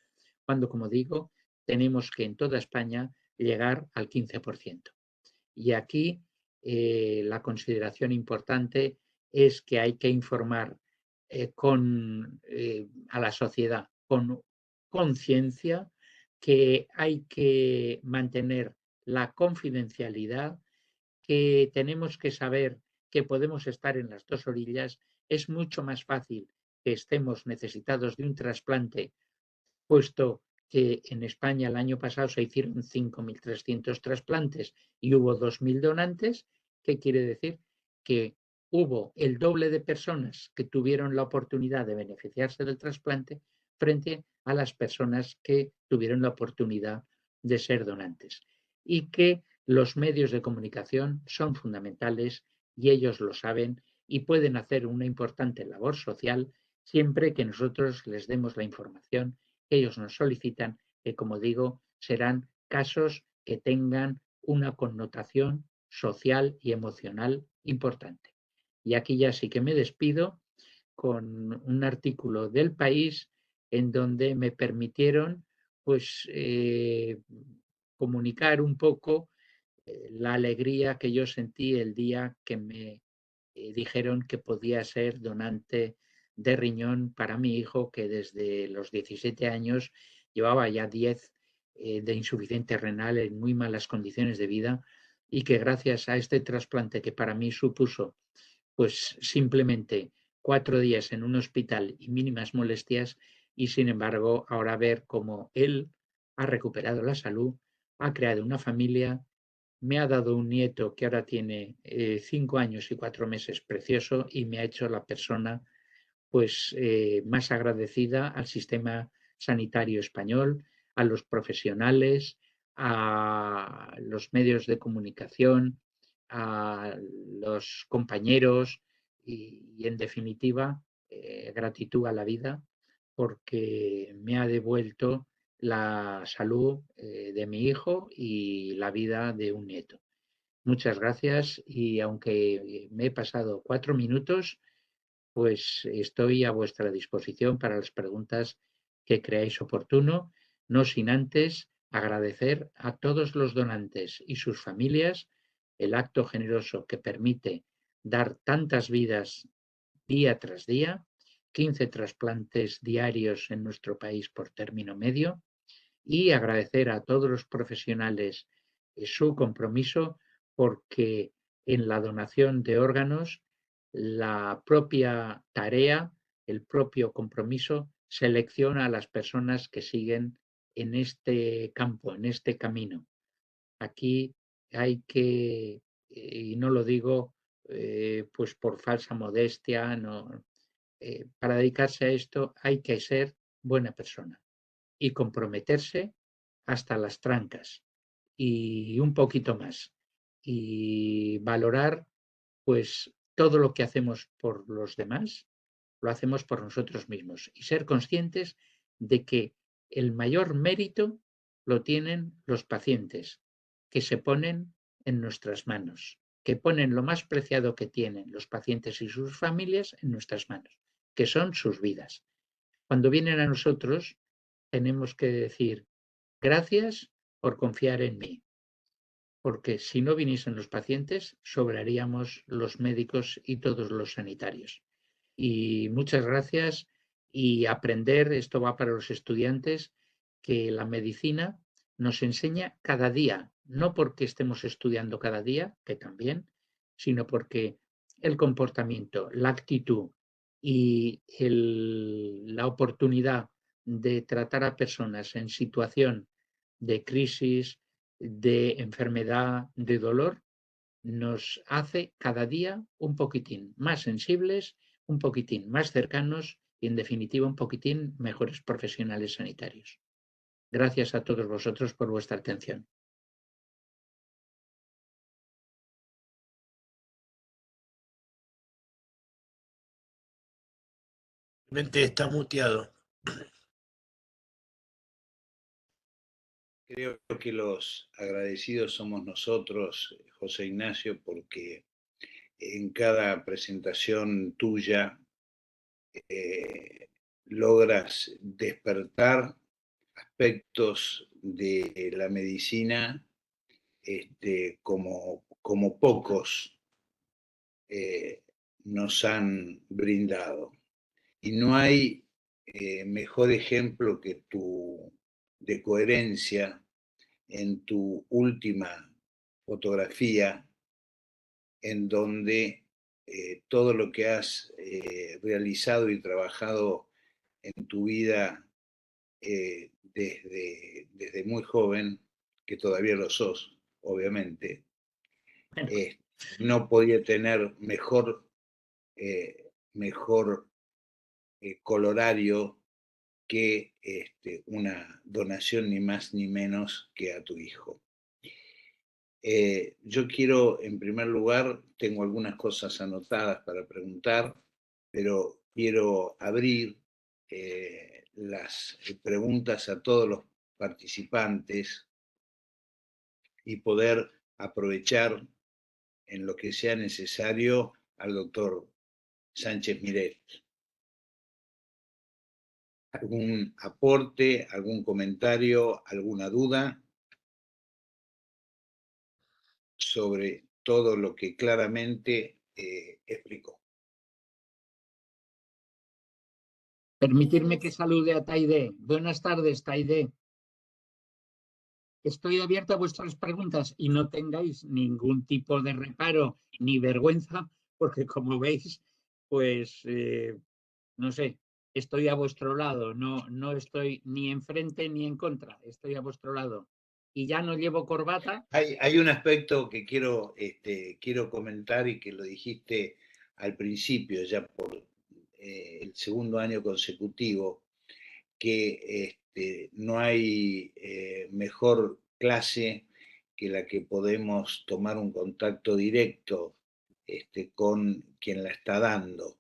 [SPEAKER 2] cuando, como digo, tenemos que en toda España llegar al 15%. Y aquí la consideración importante es que hay que informar a la sociedad con conciencia, que hay que mantener la confidencialidad, que tenemos que saber que podemos estar en las dos orillas. Es mucho más fácil que estemos necesitados de un trasplante, puesto que en España el año pasado se hicieron 5.300 trasplantes y hubo 2.000 donantes. ¿Qué quiere decir? Que hubo el doble de personas que tuvieron la oportunidad de beneficiarse del trasplante frente a las personas que tuvieron la oportunidad de ser donantes. Y que los medios de comunicación son fundamentales y ellos lo saben y pueden hacer una importante labor social siempre que nosotros les demos la información que ellos nos solicitan, que, como digo, serán casos que tengan una connotación social y emocional importante. Y aquí ya sí que me despido con un artículo del País en donde me permitieron pues comunicar un poco la alegría que yo sentí el día que me dijeron que podía ser donante de riñón para mi hijo, que desde los 17 años llevaba ya 10 de insuficiencia renal en muy malas condiciones de vida, y que gracias a este trasplante, que para mí supuso pues simplemente 4 días en un hospital y mínimas molestias, y sin embargo ahora ver cómo él ha recuperado la salud, ha creado una familia, me ha dado un nieto que ahora tiene 5 años y 4 meses, precioso, y me ha hecho la persona pues más agradecida al sistema sanitario español, a los profesionales, a los medios de comunicación, a los compañeros y en definitiva, gratitud a la vida, porque me ha devuelto la salud de mi hijo y la vida de un nieto. Muchas gracias, y aunque me he pasado 4 minutos, pues estoy a vuestra disposición para las preguntas que creáis oportuno, no sin antes agradecer a todos los donantes y sus familias el acto generoso que permite dar tantas vidas día tras día, 15 trasplantes diarios en nuestro país por término medio, y agradecer a todos los profesionales su compromiso, porque en la donación de órganos la propia tarea, el propio compromiso selecciona a las personas que siguen en este campo, en este camino. Aquí hay que, y no lo digo pues por falsa modestia, no, para dedicarse a esto hay que ser buena persona y comprometerse hasta las trancas y un poquito más, y valorar pues todo lo que hacemos por los demás, lo hacemos por nosotros mismos, y ser conscientes de que el mayor mérito lo tienen los pacientes, que se ponen en nuestras manos, que ponen lo más preciado que tienen los pacientes y sus familias en nuestras manos, que son sus vidas. Cuando vienen a nosotros, tenemos que decir gracias por confiar en mí, porque si no viniesen los pacientes, sobraríamos los médicos y todos los sanitarios. Y muchas gracias, y aprender, esto va para los estudiantes, que la medicina nos enseña cada día, no porque estemos estudiando cada día, que también, sino porque el comportamiento, la actitud y la oportunidad de tratar a personas en situación de crisis, de enfermedad, de dolor, nos hace cada día un poquitín más sensibles, un poquitín más cercanos y, en definitiva, un poquitín mejores profesionales sanitarios. Gracias a todos vosotros por vuestra atención.
[SPEAKER 3] Está muteado.
[SPEAKER 1] Creo que los agradecidos somos nosotros, José Ignacio, porque en cada presentación tuya logras despertar aspectos de la medicina como pocos nos han brindado. Y no hay mejor ejemplo que tu de coherencia en tu última fotografía, en donde todo lo que has realizado y trabajado en tu vida desde muy joven, que todavía lo sos, obviamente, no podía tener mejor colorario que una donación ni más ni menos que a tu hijo. Yo quiero, en primer lugar, tengo algunas cosas anotadas para preguntar, pero quiero abrir las preguntas a todos los participantes y poder aprovechar en lo que sea necesario al doctor Sánchez Miret. ¿Algún aporte, algún comentario, alguna duda? sobre todo lo que claramente explicó.
[SPEAKER 2] Permitirme que salude a Taide. Buenas tardes, Taide. Estoy abierta a vuestras preguntas y no tengáis ningún tipo de reparo ni vergüenza, porque como veis, pues, no sé, estoy a vuestro lado, no estoy ni enfrente ni en contra, estoy a vuestro lado. Y ya no llevo corbata.
[SPEAKER 1] Hay un aspecto que quiero comentar y que lo dijiste al principio, ya por el segundo año consecutivo, que no hay mejor clase que la que podemos tomar un contacto directo con quien la está dando.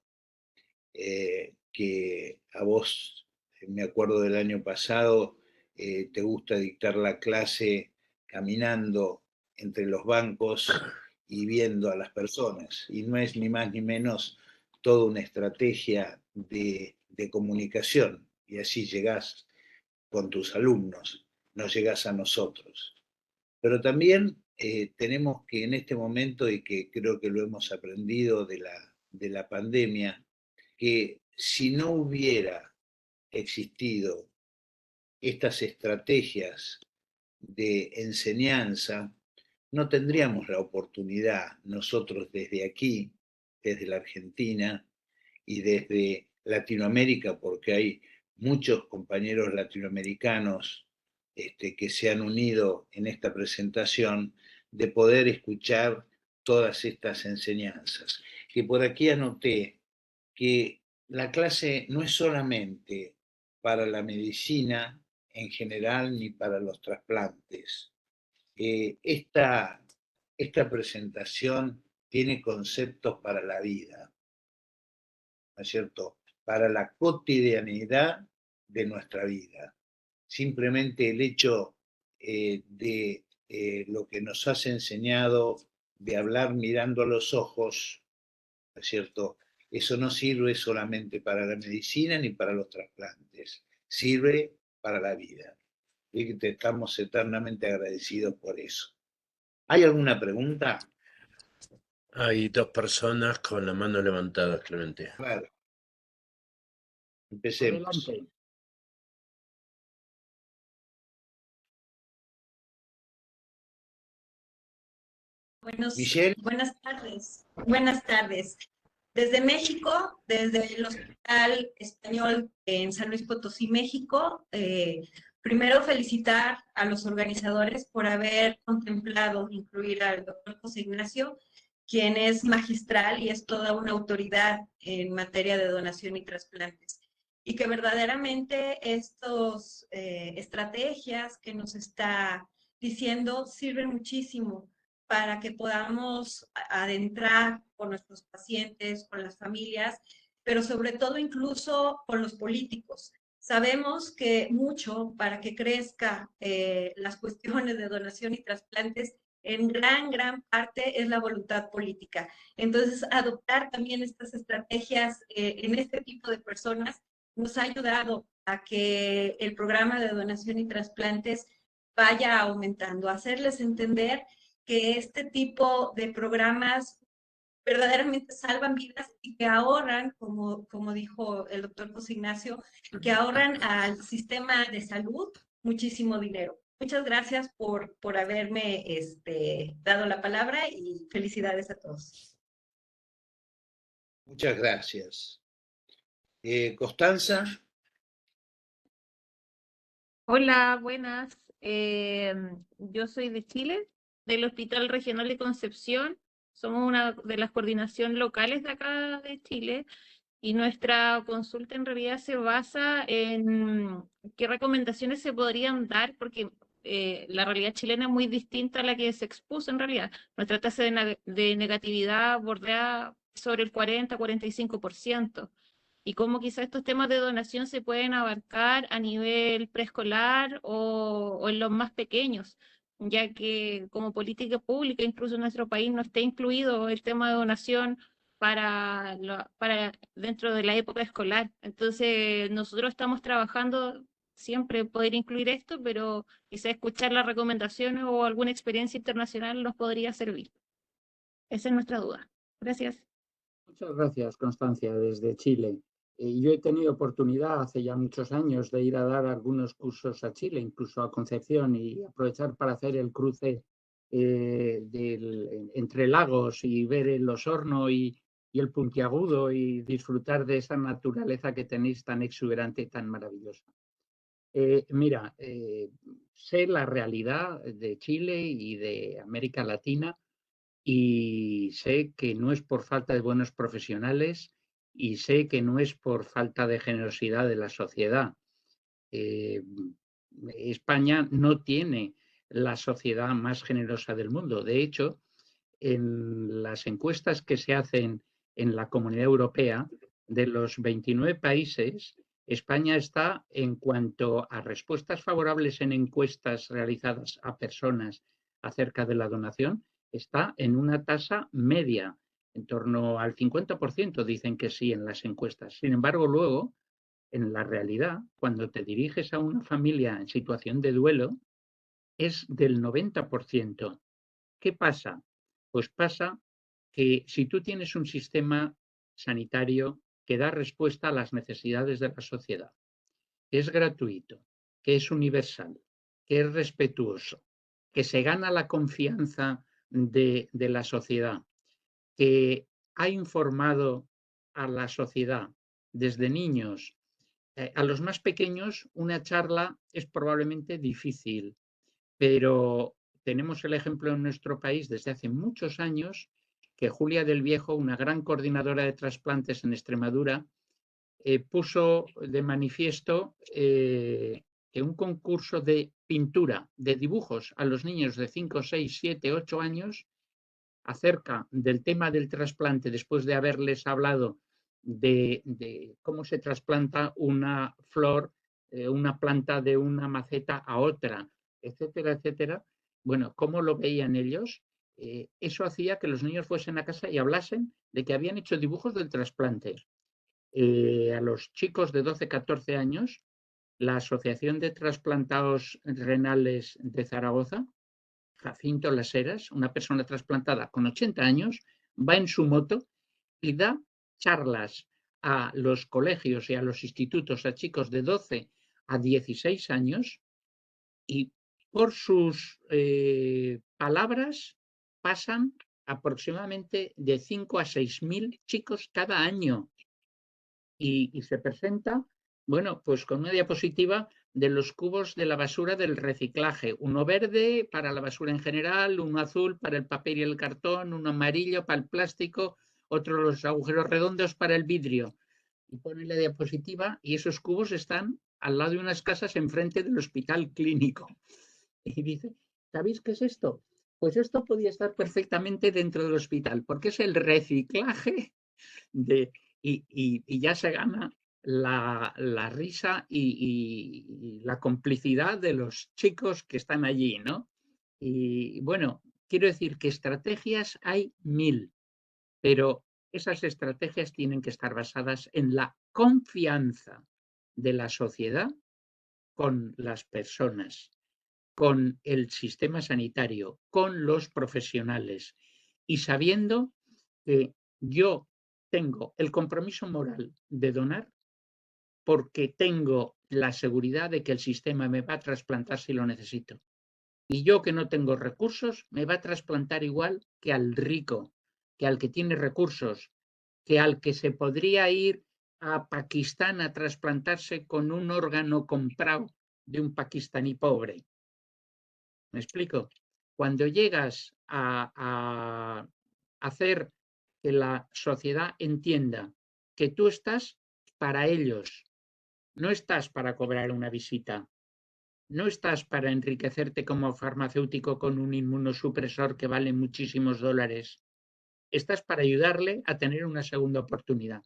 [SPEAKER 1] Que a vos, me acuerdo del año pasado, te gusta dictar la clase caminando entre los bancos y viendo a las personas. Y no es ni más ni menos toda una estrategia de comunicación. Y así llegás con tus alumnos, no llegás a nosotros. Pero también tenemos que en este momento, y que creo que lo hemos aprendido de la pandemia, que si no hubiera existido estas estrategias de enseñanza, no tendríamos la oportunidad nosotros desde aquí, desde la Argentina y desde Latinoamérica, porque hay muchos compañeros latinoamericanos que se han unido en esta presentación, de poder escuchar todas estas enseñanzas. Que por aquí anoté que la clase no es solamente para la medicina en general ni para los trasplantes. Esta presentación tiene conceptos para la vida, ¿no es cierto? Para la cotidianidad de nuestra vida. Simplemente el hecho de lo que nos has enseñado de hablar mirando a los ojos, ¿no es cierto? Eso no sirve solamente para la medicina ni para los trasplantes, sirve para la vida. Y te estamos eternamente agradecidos por eso. ¿Hay alguna pregunta?
[SPEAKER 3] Hay dos personas con la mano levantada, Clemente.
[SPEAKER 1] Claro. Empecemos.
[SPEAKER 2] Adelante.
[SPEAKER 1] Michelle.
[SPEAKER 5] Buenas tardes. Buenas tardes. Desde México, desde el Hospital Español en San Luis Potosí, México, primero felicitar a los organizadores por haber contemplado incluir al doctor José Ignacio, quien es magistral y es toda una autoridad en materia de donación y trasplantes. Y que verdaderamente estas estrategias que nos está diciendo sirven muchísimo para que podamos adentrar con nuestros pacientes, con las familias, pero sobre todo incluso con los políticos. Sabemos que mucho para que crezca las cuestiones de donación y trasplantes, en gran parte es la voluntad política. Entonces, adoptar también estas estrategias en este tipo de personas nos ha ayudado a que el programa de donación y trasplantes vaya aumentando, hacerles entender que este tipo de programas verdaderamente salvan vidas y que ahorran, como dijo el doctor José Ignacio, que ahorran al sistema de salud muchísimo dinero. Muchas gracias por haberme dado la palabra y felicidades a todos.
[SPEAKER 1] Muchas gracias. Constanza.
[SPEAKER 6] Hola, buenas. Yo soy de Chile, del Hospital Regional de Concepción. Somos una de las coordinaciones locales de acá de Chile y nuestra consulta en realidad se basa en qué recomendaciones se podrían dar, porque la realidad chilena es muy distinta a la que se expuso en realidad. Nuestra tasa de negatividad bordea sobre el 40-45%. Y cómo quizás estos temas de donación se pueden abarcar a nivel preescolar o en los más pequeños, ya que como política pública, incluso en nuestro país, no está incluido el tema de donación para dentro de la época escolar. Entonces, nosotros estamos trabajando siempre poder incluir esto, pero quizá escuchar las recomendaciones o alguna experiencia internacional nos podría servir. Esa es nuestra duda. Gracias.
[SPEAKER 2] Muchas gracias, Constancia, desde Chile. Yo he tenido oportunidad hace ya muchos años de ir a dar algunos cursos a Chile, incluso a Concepción, y aprovechar para hacer el cruce entre lagos y ver el Osorno y el Puntiagudo y disfrutar de esa naturaleza que tenéis tan exuberante y tan maravillosa. Mira, sé la realidad de Chile y de América Latina y sé que no es por falta de buenos profesionales y sé que no es por falta de generosidad de la sociedad. España no tiene la sociedad más generosa del mundo. De hecho, en las encuestas que se hacen en la Comunidad Europea, de los 29 países, España está, en cuanto a respuestas favorables en encuestas realizadas a personas acerca de la donación, está en una tasa media, en torno al 50% dicen que sí en las encuestas. Sin embargo, luego, en la realidad, cuando te diriges a una familia en situación de duelo, es del 90%. ¿Qué pasa? Pues pasa que si tú tienes un sistema sanitario que da respuesta a las necesidades de la sociedad, que es gratuito, que es universal, que es respetuoso, que se gana la confianza de la sociedad, que ha informado a la sociedad desde niños. A los más pequeños una charla es probablemente difícil, pero tenemos el ejemplo en nuestro país desde hace muchos años que Julia del Viejo, una gran coordinadora de trasplantes en Extremadura, puso de manifiesto que un concurso de pintura, de dibujos a los niños de 5, 6, 7, 8 años acerca del tema del trasplante, después de haberles hablado de cómo se trasplanta una flor, una planta de una maceta a otra, etcétera, etcétera. Bueno, ¿cómo lo veían ellos? Eso hacía que los niños fuesen a casa y hablasen de que habían hecho dibujos del trasplante. A los chicos de 12, 14 años, la Asociación de Trasplantados Renales de Zaragoza, Jacinto Las Heras, una persona trasplantada con 80 años, va en su moto y da charlas a los colegios y a los institutos a chicos de 12 a 16 años y por sus palabras pasan aproximadamente de 5 a 6.000 chicos cada año y se presenta, bueno, pues con una diapositiva de los cubos de la basura del reciclaje, uno verde para la basura en general, uno azul para el papel y el cartón, uno amarillo para el plástico, otro los agujeros redondos para el vidrio. Y pone la diapositiva y esos cubos están al lado de unas casas enfrente del hospital clínico. Y dice, ¿sabéis qué es esto? Pues esto podía estar perfectamente dentro del hospital, porque es el reciclaje y ya se gana la risa y la complicidad de los chicos que están allí, ¿no? Y bueno, quiero decir que estrategias hay 1000, pero esas estrategias tienen que estar basadas en la confianza de la sociedad con las personas, con el sistema sanitario, con los profesionales y sabiendo que yo tengo el compromiso moral de donar porque tengo la seguridad de que el sistema me va a trasplantar si lo necesito. Y yo que no tengo recursos, me va a trasplantar igual que al rico, que al que tiene recursos, que al que se podría ir a Pakistán a trasplantarse con un órgano comprado de un pakistaní pobre. ¿Me explico? Cuando llegas a hacer que la sociedad entienda que tú estás para ellos, no estás para cobrar una visita, no estás para enriquecerte como farmacéutico con un inmunosupresor que vale muchísimos dólares, estás para ayudarle a tener una segunda oportunidad,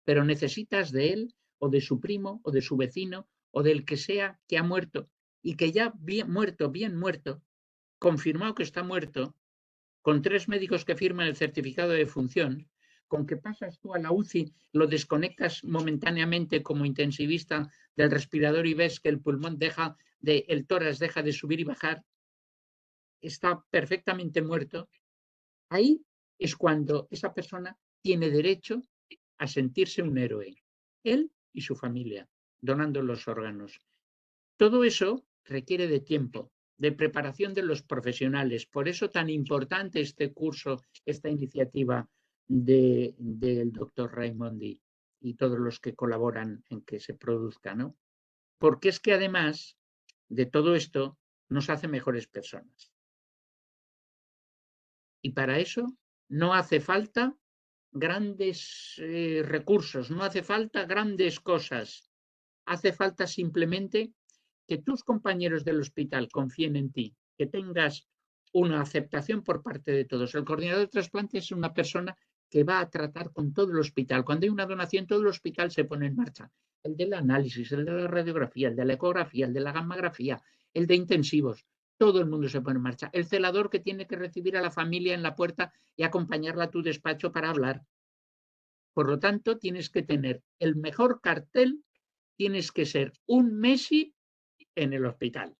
[SPEAKER 2] pero necesitas de él o de su primo o de su vecino o del que sea que ha muerto y que ya bien muerto, confirmado que está muerto, con 3 médicos que firman el certificado de defunción, con que pasas tú a la UCI, lo desconectas momentáneamente como intensivista del respirador y ves que el pulmón el tórax deja de subir y bajar, está perfectamente muerto. Ahí es cuando esa persona tiene derecho a sentirse un héroe, él y su familia, donando los órganos. Todo eso requiere de tiempo, de preparación de los profesionales. Por eso tan importante este curso, esta iniciativa del doctor Raimondi y todos los que colaboran en que se produzca, ¿no? Porque es que además de todo esto nos hace mejores personas. Y para eso no hace falta grandes recursos, no hace falta grandes cosas. Hace falta simplemente que tus compañeros del hospital confíen en ti, que tengas una aceptación por parte de todos. El coordinador de trasplante es una persona que va a tratar con todo el hospital. Cuando hay una donación, todo el hospital se pone en marcha. El del análisis, el de la radiografía, el de la ecografía, el de la gammagrafía, el de intensivos. Todo el mundo se pone en marcha. El celador que tiene que recibir a la familia en la puerta y acompañarla a tu despacho para hablar. Por lo tanto, tienes que tener el mejor cartel, tienes que ser un Messi en el hospital.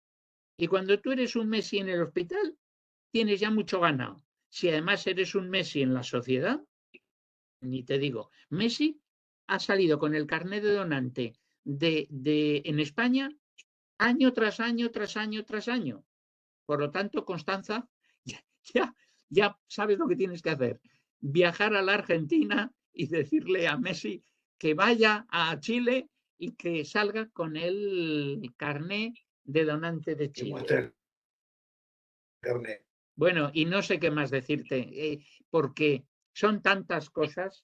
[SPEAKER 2] Y cuando tú eres un Messi en el hospital, tienes ya mucho ganado. Si además eres un Messi en la sociedad, ni te digo. Messi ha salido con el carnet de donante en España año tras año, tras año, tras año. Por lo tanto, Constanza, ya sabes lo que tienes que hacer. Viajar a la Argentina y decirle a Messi que vaya a Chile y que salga con el carnet de donante de Chile. Bueno, y no sé qué más decirte, porque son tantas cosas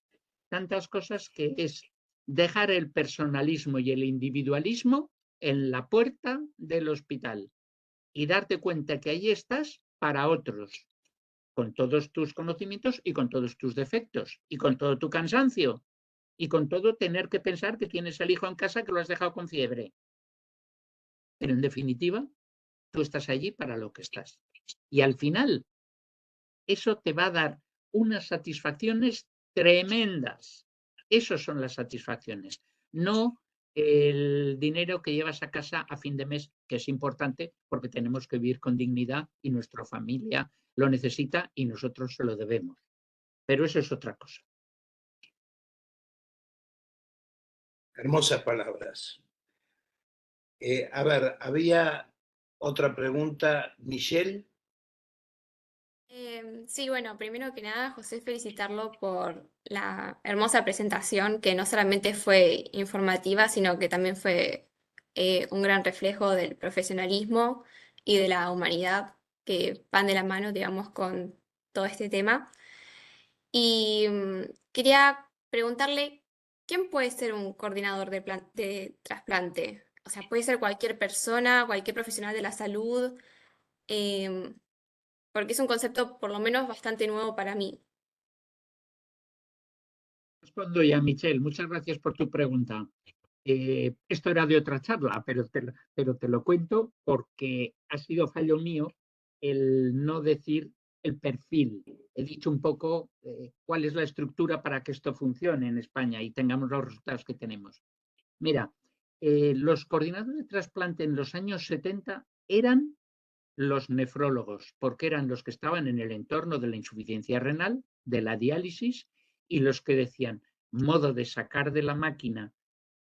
[SPEAKER 2] que es dejar el personalismo y el individualismo en la puerta del hospital y darte cuenta que ahí estás para otros, con todos tus conocimientos y con todos tus defectos y con todo tu cansancio y con todo tener que pensar que tienes el hijo en casa que lo has dejado con fiebre. Pero en definitiva, tú estás allí para lo que estás. Y al final, eso te va a dar unas satisfacciones tremendas. Esas son las satisfacciones, no el dinero que llevas a casa a fin de mes, que es importante porque tenemos que vivir con dignidad y nuestra familia lo necesita y nosotros se lo debemos. Pero eso es otra cosa.
[SPEAKER 3] Hermosas palabras. A ver, había otra pregunta, Michelle.
[SPEAKER 7] Sí, bueno, primero que nada, José, felicitarlo por la hermosa presentación, que no solamente fue informativa, sino que también fue un gran reflejo del profesionalismo y de la humanidad que van de la mano, digamos, con todo este tema. Y quería preguntarle, ¿quién puede ser un coordinador de trasplante? O sea, puede ser cualquier persona, cualquier profesional de la salud. Em, Porque es un concepto por lo menos bastante nuevo para mí.
[SPEAKER 2] Respondo ya, Michelle. Muchas gracias por tu pregunta. Esto era de otra charla, pero te lo cuento porque ha sido fallo mío el no decir el perfil. He dicho un poco cuál es la estructura para que esto funcione en España y tengamos los resultados que tenemos. Mira, los coordinadores de trasplante en los años 70 eran los nefrólogos, porque eran los que estaban en el entorno de la insuficiencia renal, de la diálisis, y los que decían, modo de sacar de la máquina,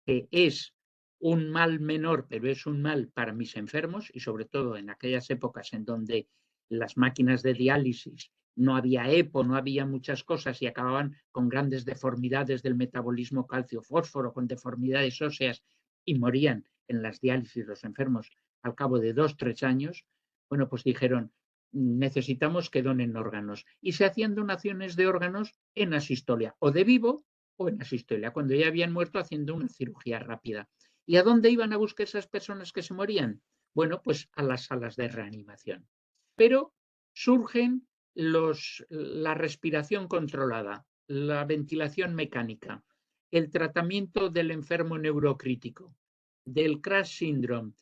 [SPEAKER 2] que es un mal menor, pero es un mal para mis enfermos, y sobre todo en aquellas épocas en donde las máquinas de diálisis no había EPO, no había muchas cosas y acababan con grandes deformidades del metabolismo calcio-fósforo, con deformidades óseas y morían en las diálisis los enfermos al cabo de 2-3 años. Bueno, pues dijeron, necesitamos que donen órganos. Y se hacían donaciones de órganos en asistolia, o de vivo o en asistolia, cuando ya habían muerto haciendo una cirugía rápida. ¿Y a dónde iban a buscar esas personas que se morían? Bueno, pues a las salas de reanimación. Pero surgen la respiración controlada, la ventilación mecánica, el tratamiento del enfermo neurocrítico, del crash syndrome,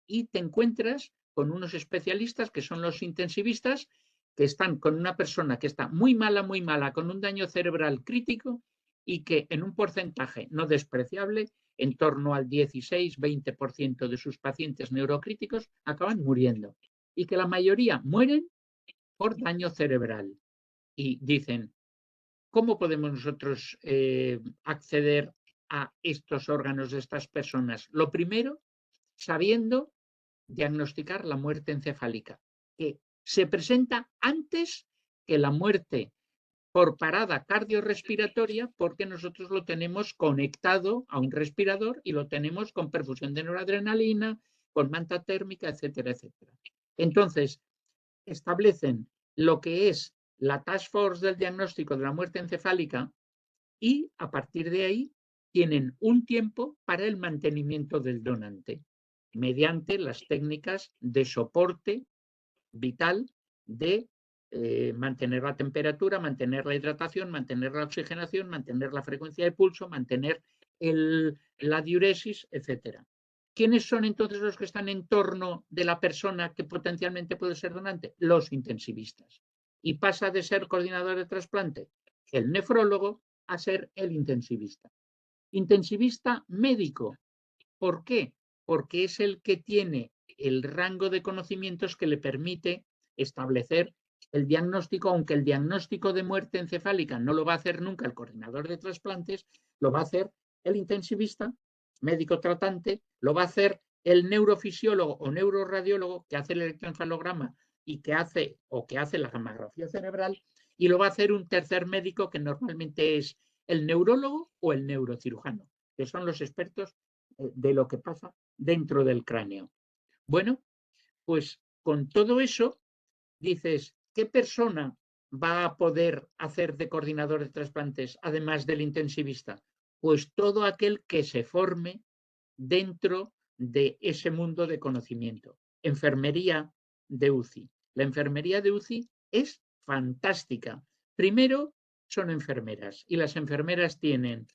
[SPEAKER 2] y te encuentras con unos especialistas que son los intensivistas que están con una persona que está muy mala, con un daño cerebral crítico y que en un porcentaje no despreciable, en torno al 16-20% de sus pacientes neurocríticos acaban muriendo y que la mayoría mueren por daño cerebral. Y dicen, ¿cómo podemos nosotros acceder a estos órganos de estas personas? Lo primero, sabiendo diagnosticar la muerte encefálica, que se presenta antes que la muerte por parada cardiorrespiratoria, porque nosotros lo tenemos conectado a un respirador y lo tenemos con perfusión de noradrenalina, con manta térmica, etcétera, etcétera. Entonces, establecen lo que es la Task Force del diagnóstico de la muerte encefálica y a partir de ahí tienen un tiempo para el mantenimiento del donante mediante las técnicas de soporte vital de mantener la temperatura, mantener la hidratación, mantener la oxigenación, mantener la frecuencia de pulso, mantener la diuresis, etcétera. ¿Quiénes son entonces los que están en torno de la persona que potencialmente puede ser donante? Los intensivistas. Y pasa de ser coordinador de trasplante el nefrólogo a ser el intensivista. Intensivista médico. ¿Por qué? Porque es el que tiene el rango de conocimientos que le permite establecer el diagnóstico, aunque el diagnóstico de muerte encefálica no lo va a hacer nunca el coordinador de trasplantes, lo va a hacer el intensivista, médico tratante, lo va a hacer el neurofisiólogo o neuroradiólogo que hace el electroencefalograma y que hace la gammagrafía cerebral, y lo va a hacer un tercer médico que normalmente es el neurólogo o el neurocirujano, que son los expertos de lo que pasa dentro del cráneo. Bueno, pues con todo eso dices, ¿qué persona va a poder hacer de coordinador de trasplantes además del intensivista? Pues todo aquel que se forme dentro de ese mundo de conocimiento. Enfermería de UCI. La enfermería de UCI es fantástica. Primero, son enfermeras y las enfermeras tienen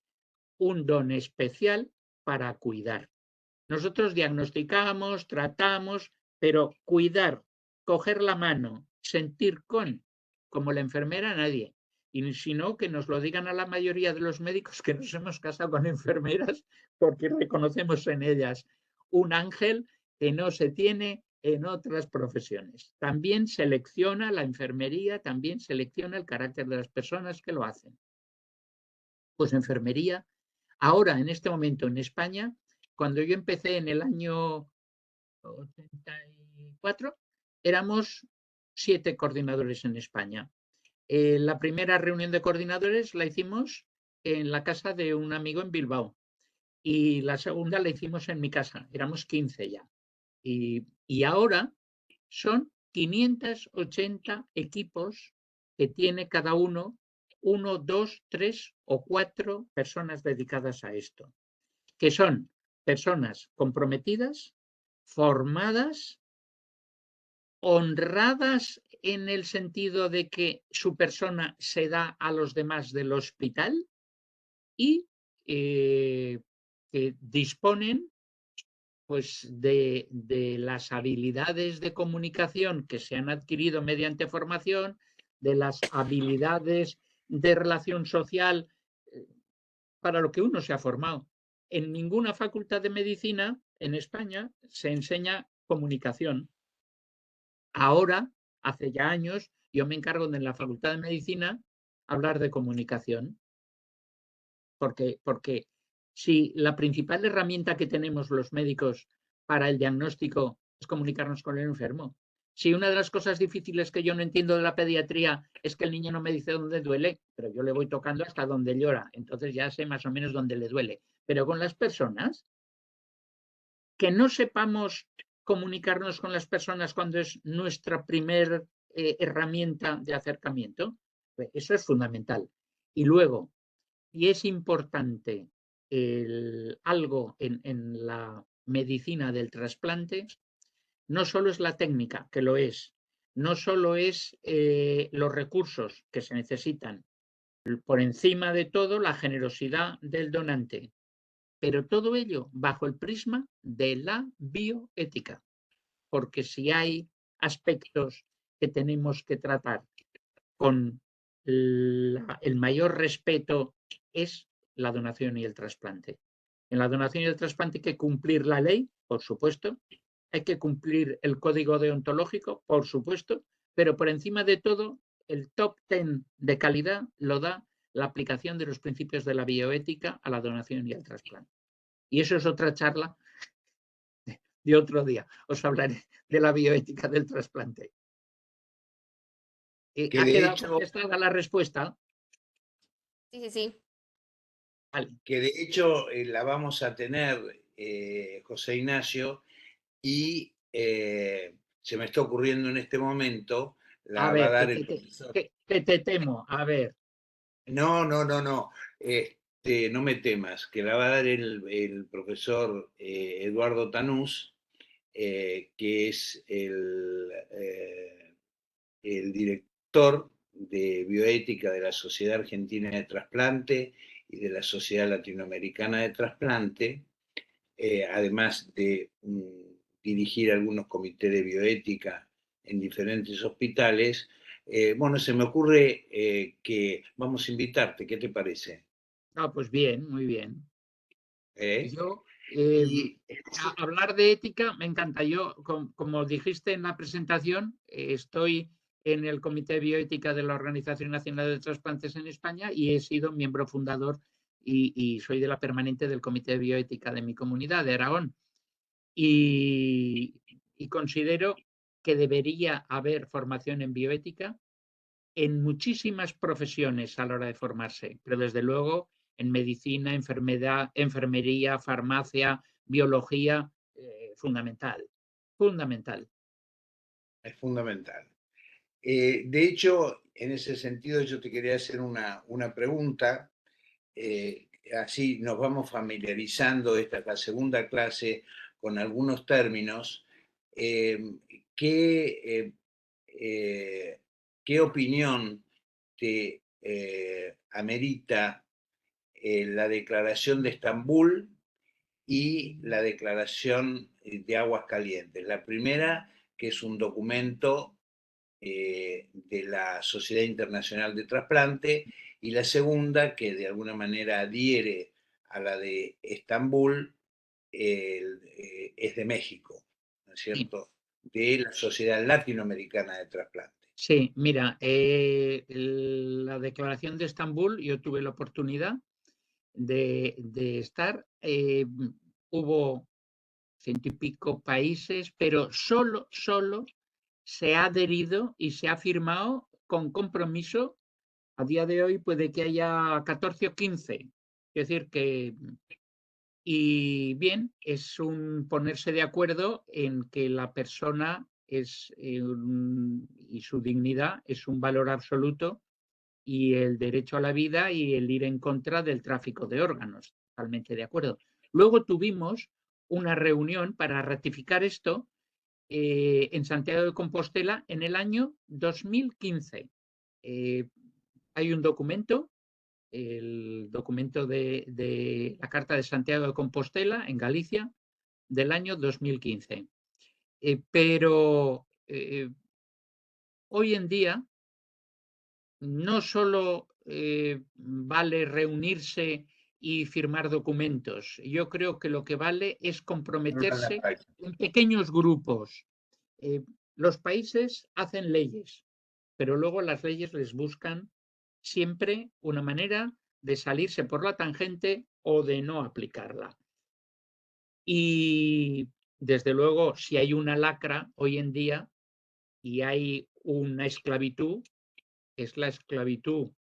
[SPEAKER 2] un don especial para cuidar. Nosotros diagnosticamos, tratamos, pero cuidar, coger la mano, sentir como la enfermera, nadie. Y si no, que nos lo digan a la mayoría de los médicos que nos hemos casado con enfermeras, porque reconocemos en ellas un ángel que no se tiene en otras profesiones. También selecciona la enfermería, también selecciona el carácter de las personas que lo hacen. Pues enfermería, ahora en este momento en España, cuando yo empecé en el año 84, éramos 7 coordinadores en España. La primera reunión de coordinadores la hicimos en la casa de un amigo en Bilbao y la segunda la hicimos en mi casa, éramos 15 ya. Y ahora son 580 equipos que tiene cada uno, 1, 2, 3 o 4 personas dedicadas a esto, que son personas comprometidas, formadas, honradas en el sentido de que su persona se da a los demás del hospital y que disponen pues, de las habilidades de comunicación que se han adquirido mediante formación, de las habilidades de relación social para lo que uno se ha formado. En ninguna facultad de medicina en España se enseña comunicación. Ahora, hace ya años, yo me encargo de en la facultad de medicina hablar de comunicación. Porque si la principal herramienta que tenemos los médicos para el diagnóstico es comunicarnos con el enfermo, si una de las cosas difíciles que yo no entiendo de la pediatría es que el niño no me dice dónde duele, pero yo le voy tocando hasta donde llora, entonces ya sé más o menos dónde le duele. Pero con las personas, que no sepamos comunicarnos con las personas cuando es nuestra primer herramienta de acercamiento, pues eso es fundamental. Y luego, y es importante algo en la medicina del trasplante, no solo es la técnica, que lo es, no solo es los recursos que se necesitan, por encima de todo la generosidad del donante, pero todo ello bajo el prisma de la bioética, porque si hay aspectos que tenemos que tratar con el mayor respeto es la donación y el trasplante. En la donación y el trasplante hay que cumplir la ley, por supuesto, hay que cumplir el código deontológico, por supuesto, pero por encima de todo, el top 10 de calidad lo da la aplicación de los principios de la bioética a la donación y al trasplante. Y eso es otra charla de otro día. Os hablaré de la bioética del trasplante.
[SPEAKER 3] Que
[SPEAKER 2] ¿Ha
[SPEAKER 3] de
[SPEAKER 2] quedado
[SPEAKER 3] hecho,
[SPEAKER 2] contestada la respuesta?
[SPEAKER 7] Sí, sí, sí.
[SPEAKER 2] Vale.
[SPEAKER 1] que de hecho la vamos a tener, José Ignacio, y se me está ocurriendo en este momento,
[SPEAKER 2] A
[SPEAKER 1] la va a
[SPEAKER 2] ver,
[SPEAKER 1] dar el profesor.
[SPEAKER 2] que te temo. A ver.
[SPEAKER 1] No, no me temas, que la va a dar el profesor Eduardo Tanús, que es el director de bioética de la Sociedad Argentina de Trasplante y de la Sociedad Latinoamericana de Trasplante, además de dirigir algunos comités de bioética en diferentes hospitales. Bueno, se me ocurre que vamos a invitarte, ¿qué te parece?
[SPEAKER 2] Ah, pues bien, muy bien. Yo,
[SPEAKER 1] Y
[SPEAKER 2] hablar de ética me encanta. Yo, como dijiste en la presentación, estoy en el Comité de Bioética de la Organización Nacional de Trasplantes en España y he sido miembro fundador y soy de la permanente del Comité de Bioética de mi comunidad, de Aragón. Y considero que debería haber formación en bioética en muchísimas profesiones a la hora de formarse, pero desde luego en medicina, enfermería, farmacia, biología, fundamental, fundamental.
[SPEAKER 1] es fundamental. De hecho, en ese sentido, yo te quería hacer una pregunta. Así nos vamos familiarizando, esta es la segunda clase, con algunos términos. ¿Qué, ¿Qué opinión te amerita la Declaración de Estambul y la Declaración de Aguas Calientes? La primera, que es un documento de la Sociedad Internacional de Trasplante, y la segunda, que de alguna manera adhiere a la de Estambul, es de México, ¿no es cierto? De la Sociedad Latinoamericana de Trasplante.
[SPEAKER 2] Sí, mira, la Declaración de Estambul, yo tuve la oportunidad de estar, hubo 100 y pico países, pero solo se ha adherido y se ha firmado con compromiso. A día de hoy puede que haya 14 o 15. Es decir, que, y bien, es un ponerse de acuerdo en que la persona es, y su dignidad es un valor absoluto, y el derecho a la vida y el ir en contra del tráfico de órganos. Totalmente de acuerdo. Luego tuvimos una reunión para ratificar esto en Santiago de Compostela en el año 2015. Hay un documento, el documento de la Carta de Santiago de Compostela en Galicia del año 2015. Pero hoy en día no solo vale reunirse y firmar documentos. Yo creo que lo que vale es comprometerse en pequeños grupos. Los países hacen leyes, pero luego las leyes les buscan siempre una manera de salirse por la tangente o de no aplicarla. Y desde luego, si hay una lacra hoy en día y hay una esclavitud, es la esclavitud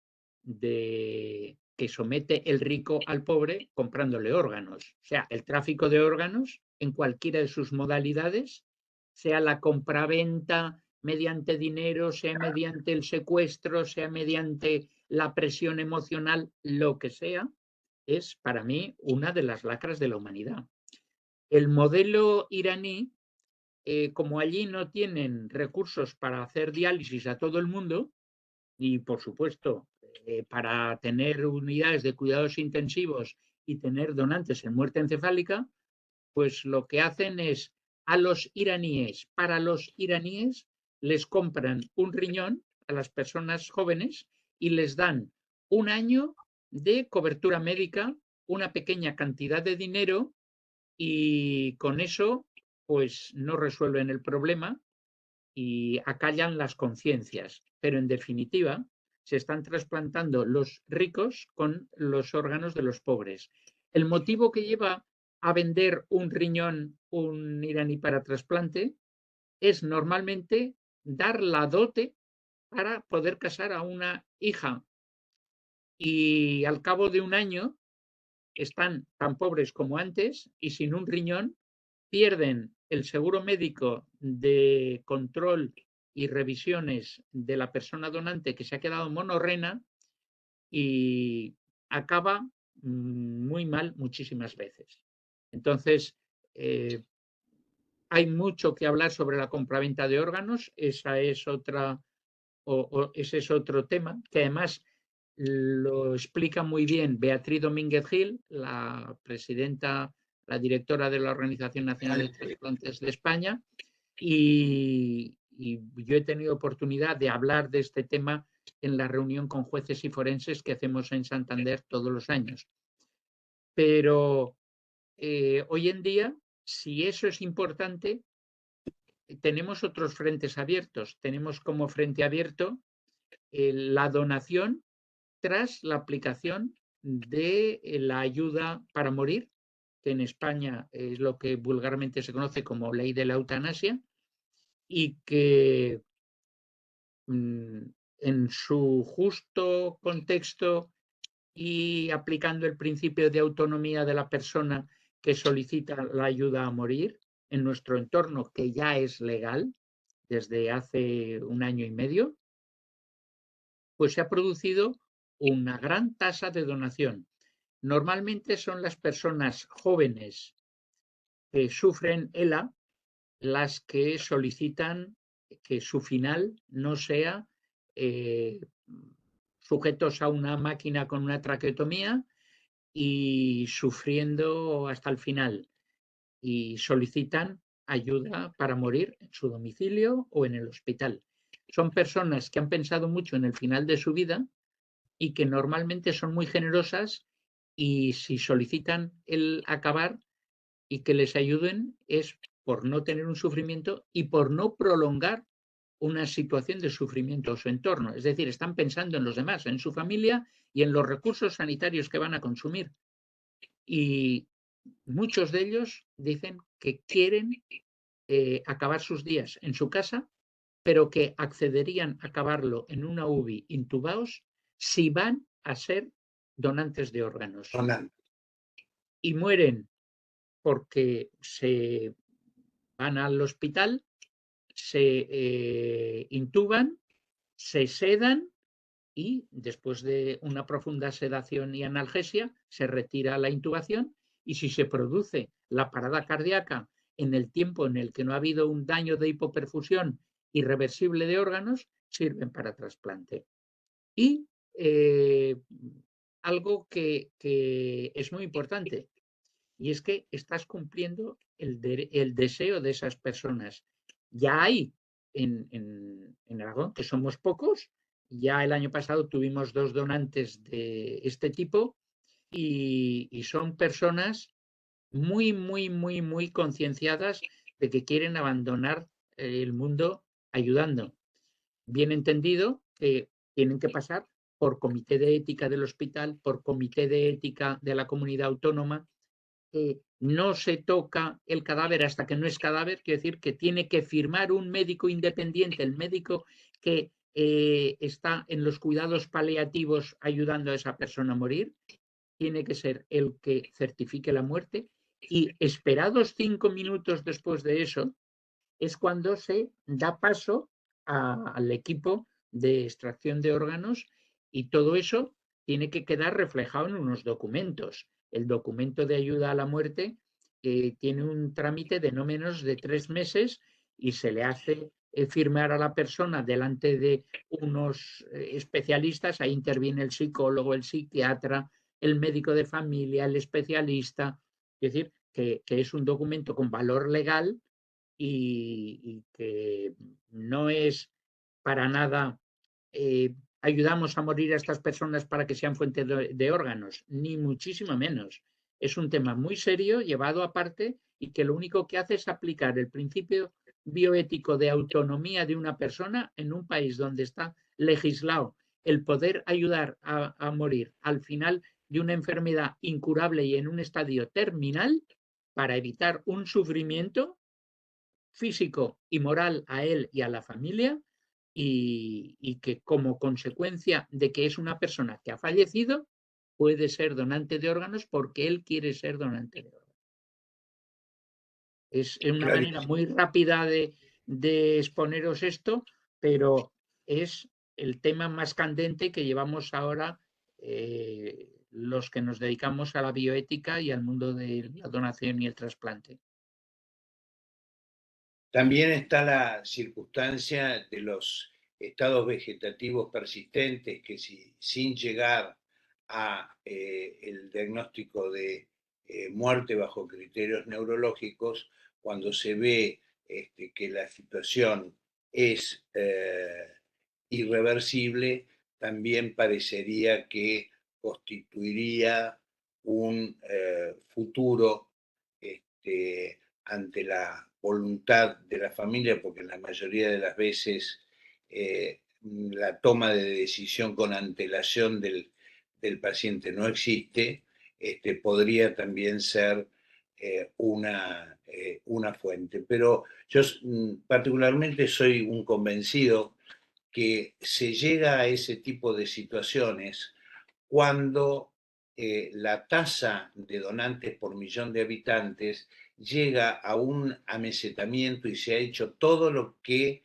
[SPEAKER 2] que somete el rico al pobre comprándole órganos. O sea, el tráfico de órganos en cualquiera de sus modalidades, sea la compraventa mediante dinero, sea mediante el secuestro, sea mediante la presión emocional, lo que sea, es para mí una de las lacras de la humanidad. El modelo iraní, como allí no tienen recursos para hacer diálisis a todo el mundo, y por supuesto, para tener unidades de cuidados intensivos y tener donantes en muerte encefálica, pues lo que hacen es a los iraníes, para los iraníes, les compran un riñón a las personas jóvenes y les dan 1 año de cobertura médica, una pequeña cantidad de dinero, y con eso pues no resuelven el problema y acallan las conciencias. Pero en definitiva se están trasplantando los ricos con los órganos de los pobres. El motivo que lleva a vender un riñón, un iraní para trasplante, es normalmente dar la dote para poder casar a una hija. Y al cabo de 1 año están tan pobres como antes y sin un riñón, pierden el seguro médico de control y revisiones de la persona donante, que se ha quedado monorrena, y acaba muy mal muchísimas veces. Entonces, hay mucho que hablar sobre la compraventa de órganos. Esa es otra, ese es otro tema que además lo explica muy bien Beatriz Domínguez Gil, la presidenta, la directora de la Organización Nacional de Trasplantes de España, y yo he tenido oportunidad de hablar de este tema en la reunión con jueces y forenses que hacemos en Santander todos los años. Pero hoy en día, si eso es importante, tenemos otros frentes abiertos. Tenemos como frente abierto la donación tras la aplicación de la ayuda para morir, que en España es lo que vulgarmente se conoce como ley de la eutanasia, y que en su justo contexto y aplicando el principio de autonomía de la persona que solicita la ayuda a morir en nuestro entorno, que ya es legal desde hace 1 año y medio, pues se ha producido una gran tasa de donación. Normalmente son las personas jóvenes que sufren ELA las que solicitan que su final no sea sujetos a una máquina con una traqueotomía y sufriendo hasta el final, y solicitan ayuda para morir en su domicilio o en el hospital. Son personas que han pensado mucho en el final de su vida y que normalmente son muy generosas, y si solicitan el acabar y que les ayuden es por no tener un sufrimiento y por no prolongar una situación de sufrimiento a su entorno. Es decir, están pensando en los demás, en su familia y en los recursos sanitarios que van a consumir. Y muchos de ellos dicen que quieren acabar sus días en su casa, pero que accederían a acabarlo en una UBI intubados si van a ser donantes de órganos. Y mueren porque se van al hospital, se intuban, se sedan y después de una profunda sedación y analgesia se retira la intubación, y si se produce la parada cardíaca en el tiempo en el que no ha habido un daño de hipoperfusión irreversible de órganos, sirven para trasplante. Y algo que es muy importante, y es que estás cumpliendo el deseo de esas personas. Ya hay en Aragón, que somos pocos, ya el año pasado tuvimos 2 donantes de este tipo, y son personas muy, muy, muy, muy concienciadas de que quieren abandonar el mundo ayudando. Bien entendido que tienen que pasar por comité de ética del hospital, por comité de ética de la comunidad autónoma. No se toca el cadáver hasta que no es cadáver, quiere decir que tiene que firmar un médico independiente, el médico que está en los cuidados paliativos ayudando a esa persona a morir, tiene que ser el que certifique la muerte, y esperados 5 minutos después de eso es cuando se da paso al equipo de extracción de órganos, y todo eso tiene que quedar reflejado en unos documentos. El documento de ayuda a la muerte tiene un trámite de no menos de 3 meses y se le hace firmar a la persona delante de unos especialistas. Ahí interviene el psicólogo, el psiquiatra, el médico de familia, el especialista. Es decir, que es un documento con valor legal y que no es para nada ayudamos a morir a estas personas para que sean fuente de órganos, ni muchísimo menos. Es un tema muy serio, llevado aparte, y que lo único que hace es aplicar el principio bioético de autonomía de una persona en un país donde está legislado el poder ayudar a morir al final de una enfermedad incurable y en un estadio terminal para evitar un sufrimiento físico y moral a él y a la familia y que como consecuencia de que es una persona que ha fallecido, puede ser donante de órganos porque él quiere ser donante de órganos. Es una manera muy rápida de exponeros esto, pero es el tema más candente que llevamos ahora los que nos dedicamos a la bioética y al mundo de la donación y el trasplante.
[SPEAKER 1] También está la circunstancia de los estados vegetativos persistentes que sin llegar a el diagnóstico de muerte bajo criterios neurológicos, cuando se ve que la situación es irreversible, también parecería que constituiría un futuro ante la voluntad de la familia, porque en la mayoría de las veces la toma de decisión con antelación del paciente no existe, podría también ser una fuente. Pero yo particularmente soy un convencido que se llega a ese tipo de situaciones cuando la tasa de donantes por millón de habitantes llega a un amesetamiento y se ha hecho todo lo que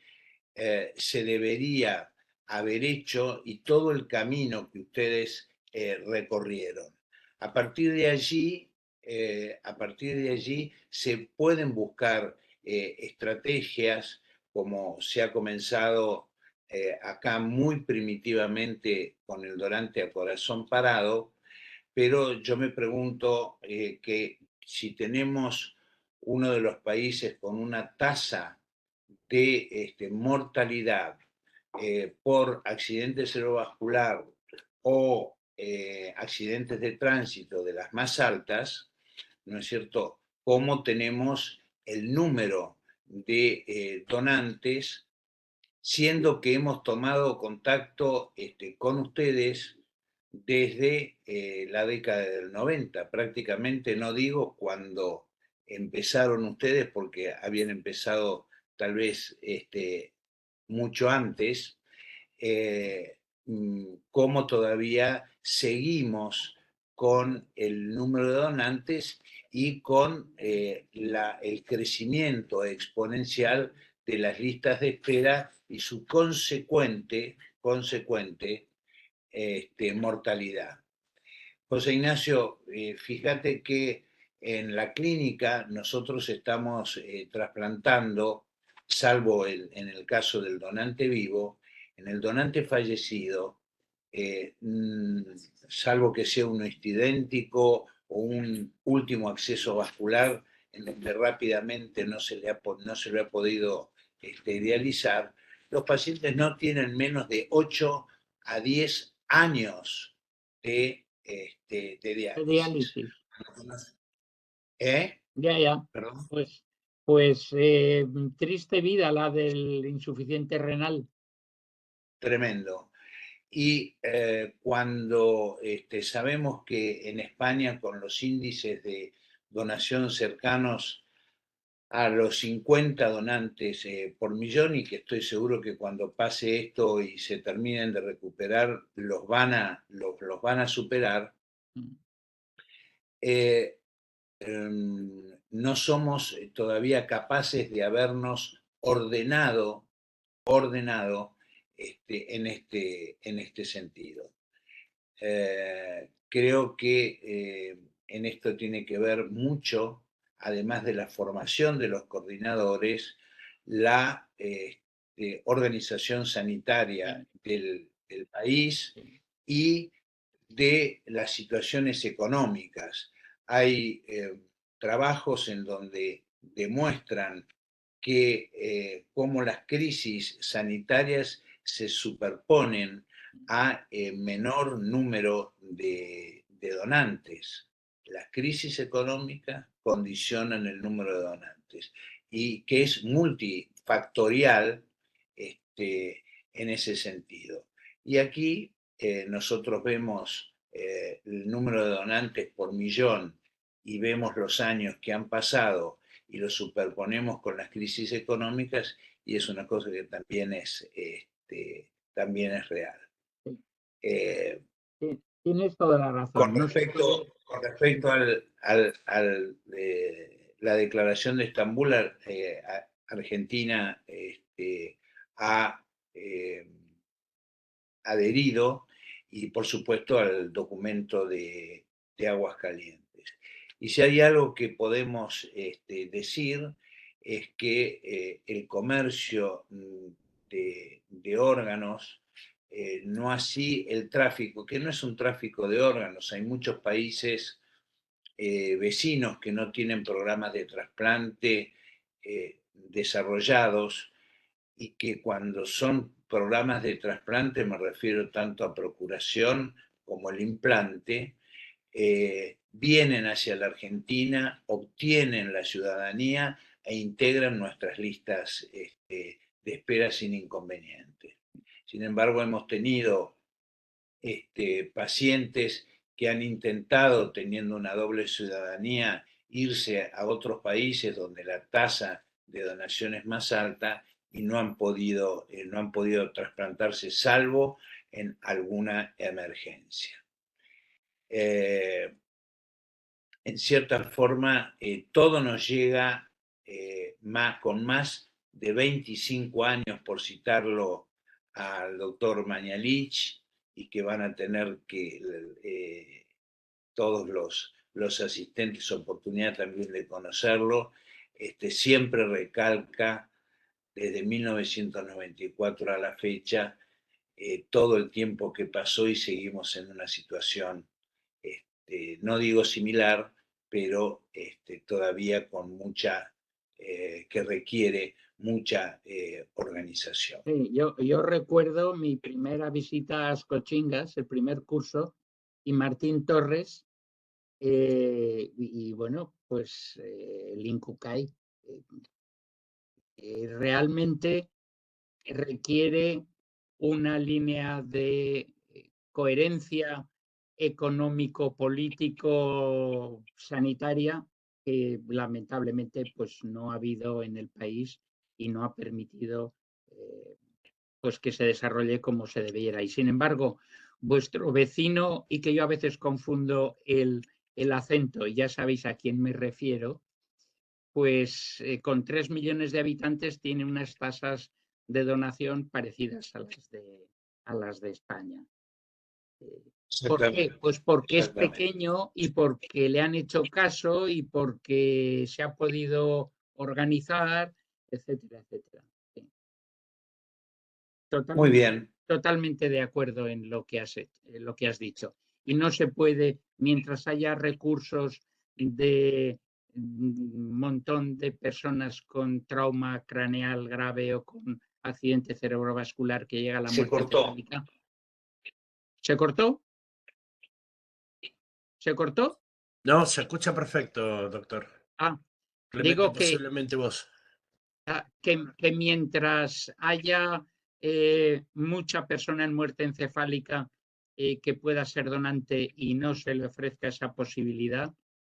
[SPEAKER 1] se debería haber hecho y todo el camino que ustedes recorrieron. A partir de allí se pueden buscar estrategias, como se ha comenzado acá muy primitivamente con el donante a corazón parado, pero yo me pregunto que si tenemos uno de los países con una tasa de mortalidad por accidente cerebrovascular o accidentes de tránsito de las más altas, ¿no es cierto? ¿Cómo tenemos el número de donantes, siendo que hemos tomado contacto con ustedes desde la década del 90? Prácticamente, no digo cuando empezaron ustedes, porque habían empezado tal vez mucho antes, cómo todavía seguimos con el número de donantes y con el crecimiento exponencial de las listas de espera y su consecuente mortalidad. José Ignacio, fíjate que en la clínica nosotros estamos trasplantando, salvo en el caso del donante vivo, en el donante fallecido, salvo que sea un idéntico o un último acceso vascular en donde rápidamente no se le ha podido dializar, los pacientes no tienen menos de 8 a 10 años de diálisis.
[SPEAKER 2] Ya.
[SPEAKER 1] ¿Perdón?
[SPEAKER 2] Pues triste vida la del insuficiente renal.
[SPEAKER 1] Tremendo. Y cuando sabemos que en España, con los índices de donación cercanos a los 50 donantes por millón, y que estoy seguro que cuando pase esto y se terminen de recuperar, los van a superar, no somos todavía capaces de habernos ordenado en este sentido. Creo que en esto tiene que ver mucho, además de la formación de los coordinadores, la organización sanitaria del país y de las situaciones económicas. Hay trabajos en donde demuestran que cómo las crisis sanitarias se superponen a menor número de donantes. Las crisis económicas condicionan el número de donantes y que es multifactorial en ese sentido. Y aquí nosotros vemos el número de donantes por millón y vemos los años que han pasado y lo superponemos con las crisis económicas y es una cosa que también es real.
[SPEAKER 2] Tienes toda la razón.
[SPEAKER 1] Con respecto a la declaración de Estambul, Argentina ha adherido y por supuesto al documento de Aguascalientes. Y si hay algo que podemos decir es que el comercio de órganos, no así el tráfico, que no es un tráfico de órganos, hay muchos países vecinos que no tienen programas de trasplante desarrollados y que cuando son programas de trasplante, me refiero tanto a procuración como el implante, vienen hacia la Argentina, obtienen la ciudadanía e integran nuestras listas de espera sin inconveniente. Sin embargo, hemos tenido pacientes que han intentado, teniendo una doble ciudadanía, irse a otros países donde la tasa de donación es más alta y no han podido trasplantarse, salvo en alguna emergencia. En cierta forma, todo nos llega con más de 25 años, por citarlo al doctor Mañalich, y que van a tener que todos los asistentes oportunidad también de conocerlo. Siempre recalca desde 1994 a la fecha todo el tiempo que pasó y seguimos en una situación, no digo similar, pero todavía con mucha, que requiere mucha organización.
[SPEAKER 2] Sí, yo recuerdo mi primera visita a Ascochingas, el primer curso, y Martín Torres, y bueno, pues el Incucay realmente requiere una línea de coherencia económico-político-sanitaria que lamentablemente pues no ha habido en el país y no ha permitido pues que se desarrolle como se debiera. Y sin embargo, vuestro vecino, y que yo a veces confundo el acento, y ya sabéis a quién me refiero, pues con 3 millones de habitantes tiene unas tasas de donación parecidas a las de España. ¿Por qué? Pues porque es pequeño y porque le han hecho caso y porque se ha podido organizar, etcétera, etcétera. Sí.
[SPEAKER 1] Muy bien.
[SPEAKER 2] Totalmente de acuerdo en lo que has dicho. Y no se puede, mientras haya recursos de un montón de personas con trauma craneal grave o con accidente cerebrovascular que llega a la muerte encefálica. ¿Se cortó? ¿Se cortó?
[SPEAKER 3] No, se escucha perfecto, doctor.
[SPEAKER 2] Digo que,
[SPEAKER 3] posiblemente vos.
[SPEAKER 2] Que mientras haya mucha persona en muerte encefálica que pueda ser donante y no se le ofrezca esa posibilidad,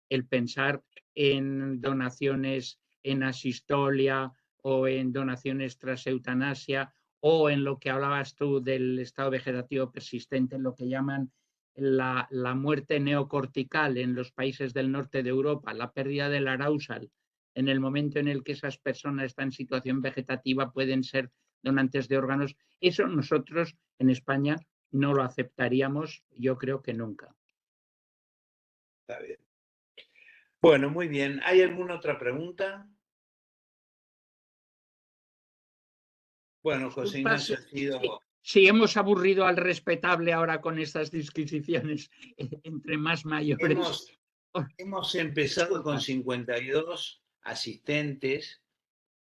[SPEAKER 2] el pensar en donaciones en asistolia o en donaciones tras eutanasia o en lo que hablabas tú del estado vegetativo persistente, en lo que llaman la muerte neocortical en los países del norte de Europa, la pérdida del arousal, en el momento en el que esas personas están en situación vegetativa pueden ser donantes de órganos. Eso nosotros en España no lo aceptaríamos, yo creo que nunca.
[SPEAKER 1] Está bien. Bueno, muy bien. ¿Hay alguna otra pregunta? Bueno, José Ignacio ha sido...
[SPEAKER 2] Sí, hemos aburrido al respetable ahora con estas disquisiciones entre más mayores.
[SPEAKER 1] Hemos empezado con 52 asistentes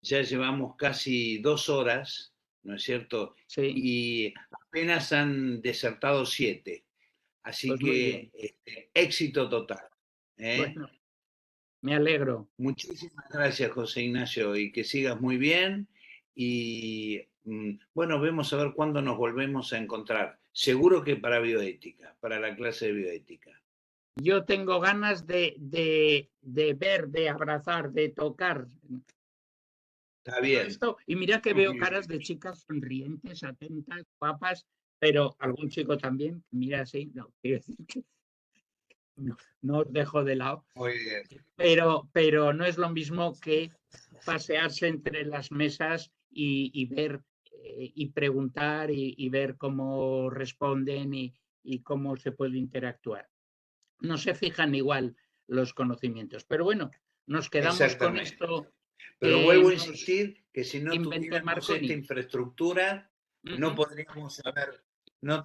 [SPEAKER 1] ya llevamos casi 2 horas, ¿no es cierto?
[SPEAKER 2] Sí,
[SPEAKER 1] Y apenas han desertado 7. Así
[SPEAKER 2] pues muy bien.
[SPEAKER 1] que éxito total.
[SPEAKER 2] Bueno, me alegro.
[SPEAKER 1] Muchísimas gracias, José Ignacio, y que sigas muy bien. Y bueno, vemos a ver cuándo nos volvemos a encontrar. Seguro que para bioética, para la clase de bioética.
[SPEAKER 2] Yo tengo ganas de ver, de abrazar, de tocar.
[SPEAKER 1] Está bien.
[SPEAKER 2] Esto, y mira que
[SPEAKER 1] Muy
[SPEAKER 2] veo
[SPEAKER 1] bien.
[SPEAKER 2] caras de chicas sonrientes, atentas, guapas, pero algún chico también, mira así, no, quiero decir que no os dejo de lado,
[SPEAKER 1] Muy bien.
[SPEAKER 2] pero no es lo mismo que pasearse entre las mesas y ver y preguntar y ver cómo responden y cómo se puede interactuar. No se fijan igual los conocimientos, pero bueno, nos quedamos con
[SPEAKER 1] Exactamente.
[SPEAKER 2] esto.
[SPEAKER 1] Pero
[SPEAKER 2] que
[SPEAKER 1] vuelvo a
[SPEAKER 2] nos
[SPEAKER 1] insistir que si no
[SPEAKER 2] inventó
[SPEAKER 1] tuviéramos
[SPEAKER 2] Marconi.
[SPEAKER 1] esta infraestructura, no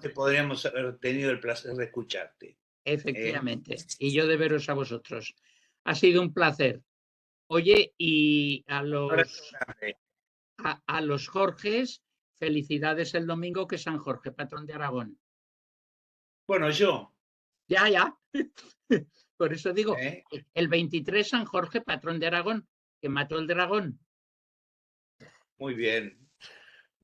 [SPEAKER 1] te podríamos haber tenido el placer de escucharte.
[SPEAKER 2] Efectivamente. Y yo de veros a vosotros. Ha sido un placer. Oye, y a los Jorges, felicidades el domingo, que es San Jorge, patrón de Aragón.
[SPEAKER 1] Bueno, yo.
[SPEAKER 2] Ya. Por eso digo,
[SPEAKER 1] ¿eh?
[SPEAKER 2] el 23 San Jorge, patrón de Aragón, que mató el dragón.
[SPEAKER 1] Muy bien.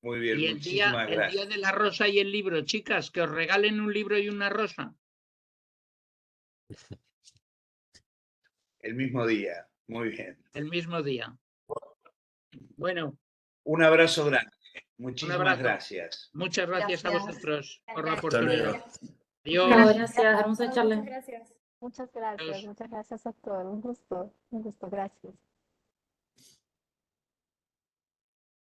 [SPEAKER 1] Muy bien,
[SPEAKER 2] Y
[SPEAKER 1] muchísimas
[SPEAKER 2] el día de la rosa y el libro, chicas, que os regalen un libro y una rosa.
[SPEAKER 1] El mismo día. Muy bien.
[SPEAKER 2] El mismo día. Bueno.
[SPEAKER 1] Un abrazo grande.
[SPEAKER 2] Un
[SPEAKER 1] Muchísimas
[SPEAKER 2] abrazo.
[SPEAKER 1] gracias.
[SPEAKER 2] Muchas gracias a vosotros por la
[SPEAKER 5] Gracias.
[SPEAKER 2] oportunidad. Adiós.
[SPEAKER 8] Gracias, hermosa charla.
[SPEAKER 4] Muchas gracias a todos. Un gusto, gracias.